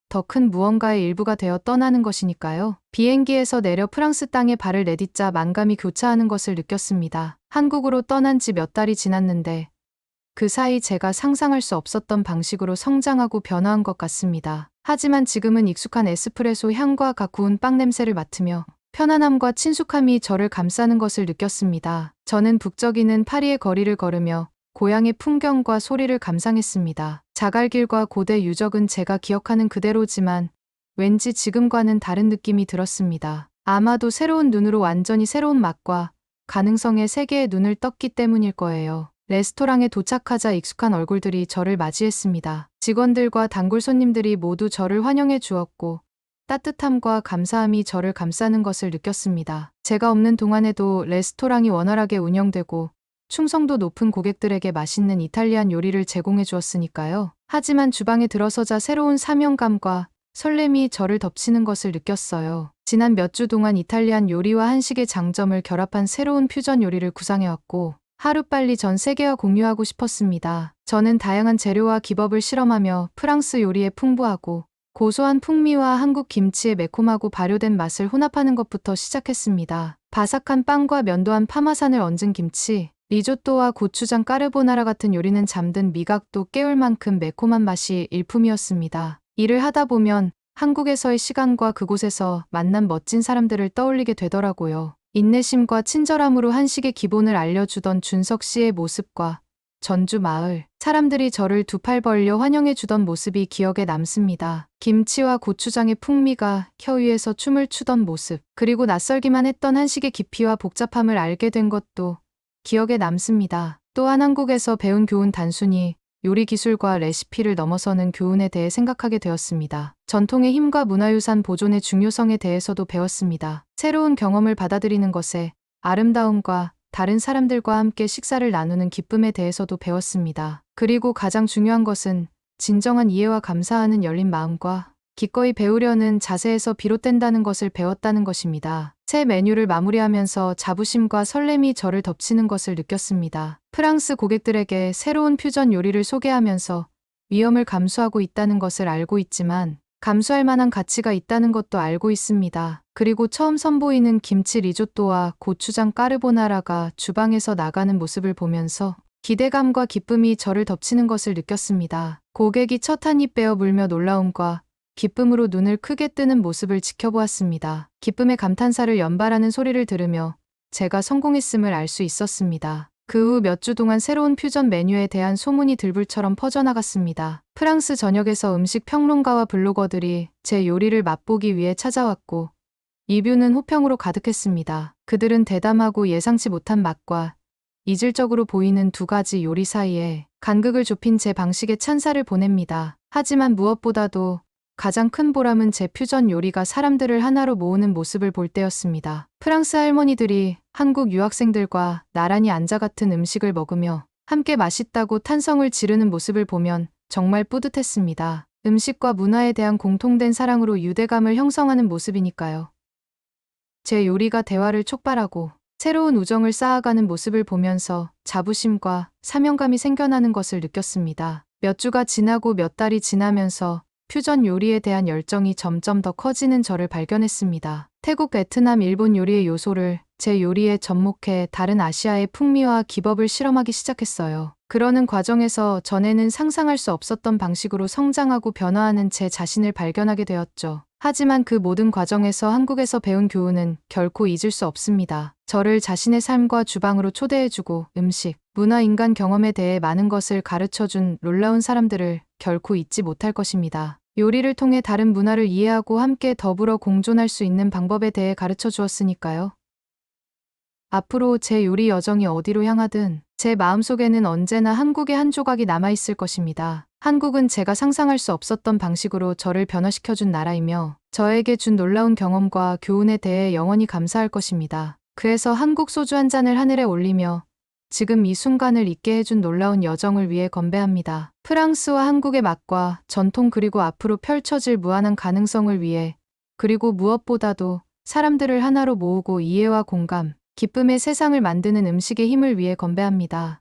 더 큰 무언가의 일부가 되어 떠나는 것이니까요. 비행기에서 내려 프랑스 땅에 발을 내딛자 만감이 교차하는 것을 느꼈습니다. 한국으로 떠난 지 몇 달이 지났는데 그 사이 제가 상상할 수 없었던 방식으로 성장하고 변화한 것 같습니다. 하지만 지금은 익숙한 에스프레소 향과 각 구운 빵 냄새를 맡으며 편안함과 친숙함이 저를 감싸는 것을 느꼈습니다. 저는 북적이는 파리의 거리를 걸으며 고향의 풍경과 소리를 감상했습니다. 자갈길과 고대 유적은 제가 기억하는 그대로지만 왠지 지금과는 다른 느낌이 들었습니다. 아마도 새로운 눈으로 완전히 새로운 맛과 가능성의 세계에 눈을 떴기 때문일 거예요. 레스토랑에 도착하자 익숙한 얼굴들이 저를 맞이했습니다. 직원들과 단골 손님들이 모두 저를 환영해 주었고 따뜻함과 감사함이 저를 감싸는 것을 느꼈습니다. 제가 없는 동안에도 레스토랑이 원활하게 운영되고 충성도 높은 고객들에게 맛있는 이탈리안 요리를 제공해 주었으니까요. 하지만 주방에 들어서자 새로운 사명감과 설렘이 저를 덮치는 것을 느꼈어요. 지난 몇 주 동안 이탈리안 요리와 한식의 장점을 결합한 새로운 퓨전 요리를 구상해왔고 하루빨리 전 세계와 공유하고 싶었습니다. 저는 다양한 재료와 기법을 실험하며 프랑스 요리의 풍부하고 고소한 풍미와 한국 김치의 매콤하고 발효된 맛을 혼합하는 것부터 시작했습니다. 바삭한 빵과 면도한 파마산을 얹은 김치, 리조또와 고추장 까르보나라 같은 요리는 잠든 미각도 깨울 만큼 매콤한 맛이 일품이었습니다. 일을 하다 보면 한국에서의 시간과 그곳에서 만난 멋진 사람들을 떠올리게 되더라고요. 인내심과 친절함으로 한식의 기본을 알려주던 준석 씨의 모습과 전주 마을 사람들이 저를 두 팔 벌려 환영해 주던 모습이 기억에 남습니다. 김치와 고추장의 풍미가 혀 위에서 춤을 추던 모습, 그리고 낯설기만 했던 한식의 깊이와 복잡함을 알게 된 것도 기억에 남습니다. 또한 한국에서 배운 교훈, 단순히 요리 기술과 레시피를 넘어서는 교훈에 대해 생각하게 되었습니다. 전통의 힘과 문화유산 보존의 중요성에 대해서도 배웠습니다. 새로운 경험을 받아들이는 것에 아름다움과 다른 사람들과 함께 식사를 나누는 기쁨에 대해서도 배웠습니다. 그리고 가장 중요한 것은 진정한 이해와 감사하는 열린 마음과 기꺼이 배우려는 자세에서 비롯된다는 것을 배웠다는 것입니다. 새 메뉴를 마무리하면서 자부심과 설렘이 저를 덮치는 것을 느꼈습니다. 프랑스 고객들에게 새로운 퓨전 요리를 소개하면서 위험을 감수하고 있다는 것을 알고 있지만 감수할 만한 가치가 있다는 것도 알고 있습니다. 그리고 처음 선보이는 김치 리조또와 고추장 까르보나라가 주방에서 나가는 모습을 보면서 기대감과 기쁨이 저를 덮치는 것을 느꼈습니다. 고객이 첫 한 입 베어 물며 놀라움과 기쁨으로 눈을 크게 뜨는 모습을 지켜보았습니다. 기쁨의 감탄사를 연발하는 소리를 들으며 제가 성공했음을 알 수 있었습니다. 그 후 몇 주 동안 새로운 퓨전 메뉴에 대한 소문이 들불처럼 퍼져나갔습니다. 프랑스 전역에서 음식 평론가와 블로거들이 제 요리를 맛보기 위해 찾아왔고 리뷰는 호평으로 가득했습니다. 그들은 대담하고 예상치 못한 맛과 이질적으로 보이는 두 가지 요리 사이에 간극을 좁힌 제 방식에 찬사를 보냅니다. 하지만 무엇보다도 가장 큰 보람은 제 퓨전 요리가 사람들을 하나로 모으는 모습을 볼 때였습니다. 프랑스 할머니들이 한국 유학생들과 나란히 앉아 같은 음식을 먹으며 함께 맛있다고 탄성을 지르는 모습을 보면 정말 뿌듯했습니다. 음식과 문화에 대한 공통된 사랑으로 유대감을 형성하는 모습이니까요. 제 요리가 대화를 촉발하고 새로운 우정을 쌓아가는 모습을 보면서 자부심과 사명감이 생겨나는 것을 느꼈습니다. 몇 주가 지나고 몇 달이 지나면서 퓨전 요리에 대한 열정이 점점 더 커지는 저를 발견했습니다. 태국, 베트남, 일본 요리의 요소를 제 요리에 접목해 다른 아시아의 풍미와 기법을 실험하기 시작했어요. 그러는 과정에서 전에는 상상할 수 없었던 방식으로 성장하고 변화하는 제 자신을 발견하게 되었죠. 하지만 그 모든 과정에서 한국에서 배운 교훈은 결코 잊을 수 없습니다. 저를 자신의 삶과 주방으로 초대해주고 음식, 문화, 인간 경험에 대해 많은 것을 가르쳐준 놀라운 사람들을 결코 잊지 못할 것입니다. 요리를 통해 다른 문화를 이해하고 함께 더불어 공존할 수 있는 방법에 대해 가르쳐 주었으니까요. 앞으로 제 요리 여정이 어디로 향하든 제 마음속에는 언제나 한국의 한 조각이 남아있을 것입니다. 한국은 제가 상상할 수 없었던 방식으로 저를 변화시켜준 나라이며 저에게 준 놀라운 경험과 교훈에 대해 영원히 감사할 것입니다. 그래서 한국 소주 한 잔을 하늘에 올리며 지금 이 순간을 있게 해준 놀라운 여정을 위해 건배합니다. 프랑스와 한국의 맛과 전통 그리고 앞으로 펼쳐질 무한한 가능성을 위해 그리고 무엇보다도 사람들을 하나로 모으고 이해와 공감, 기쁨의 세상을 만드는 음식의 힘을 위해 건배합니다.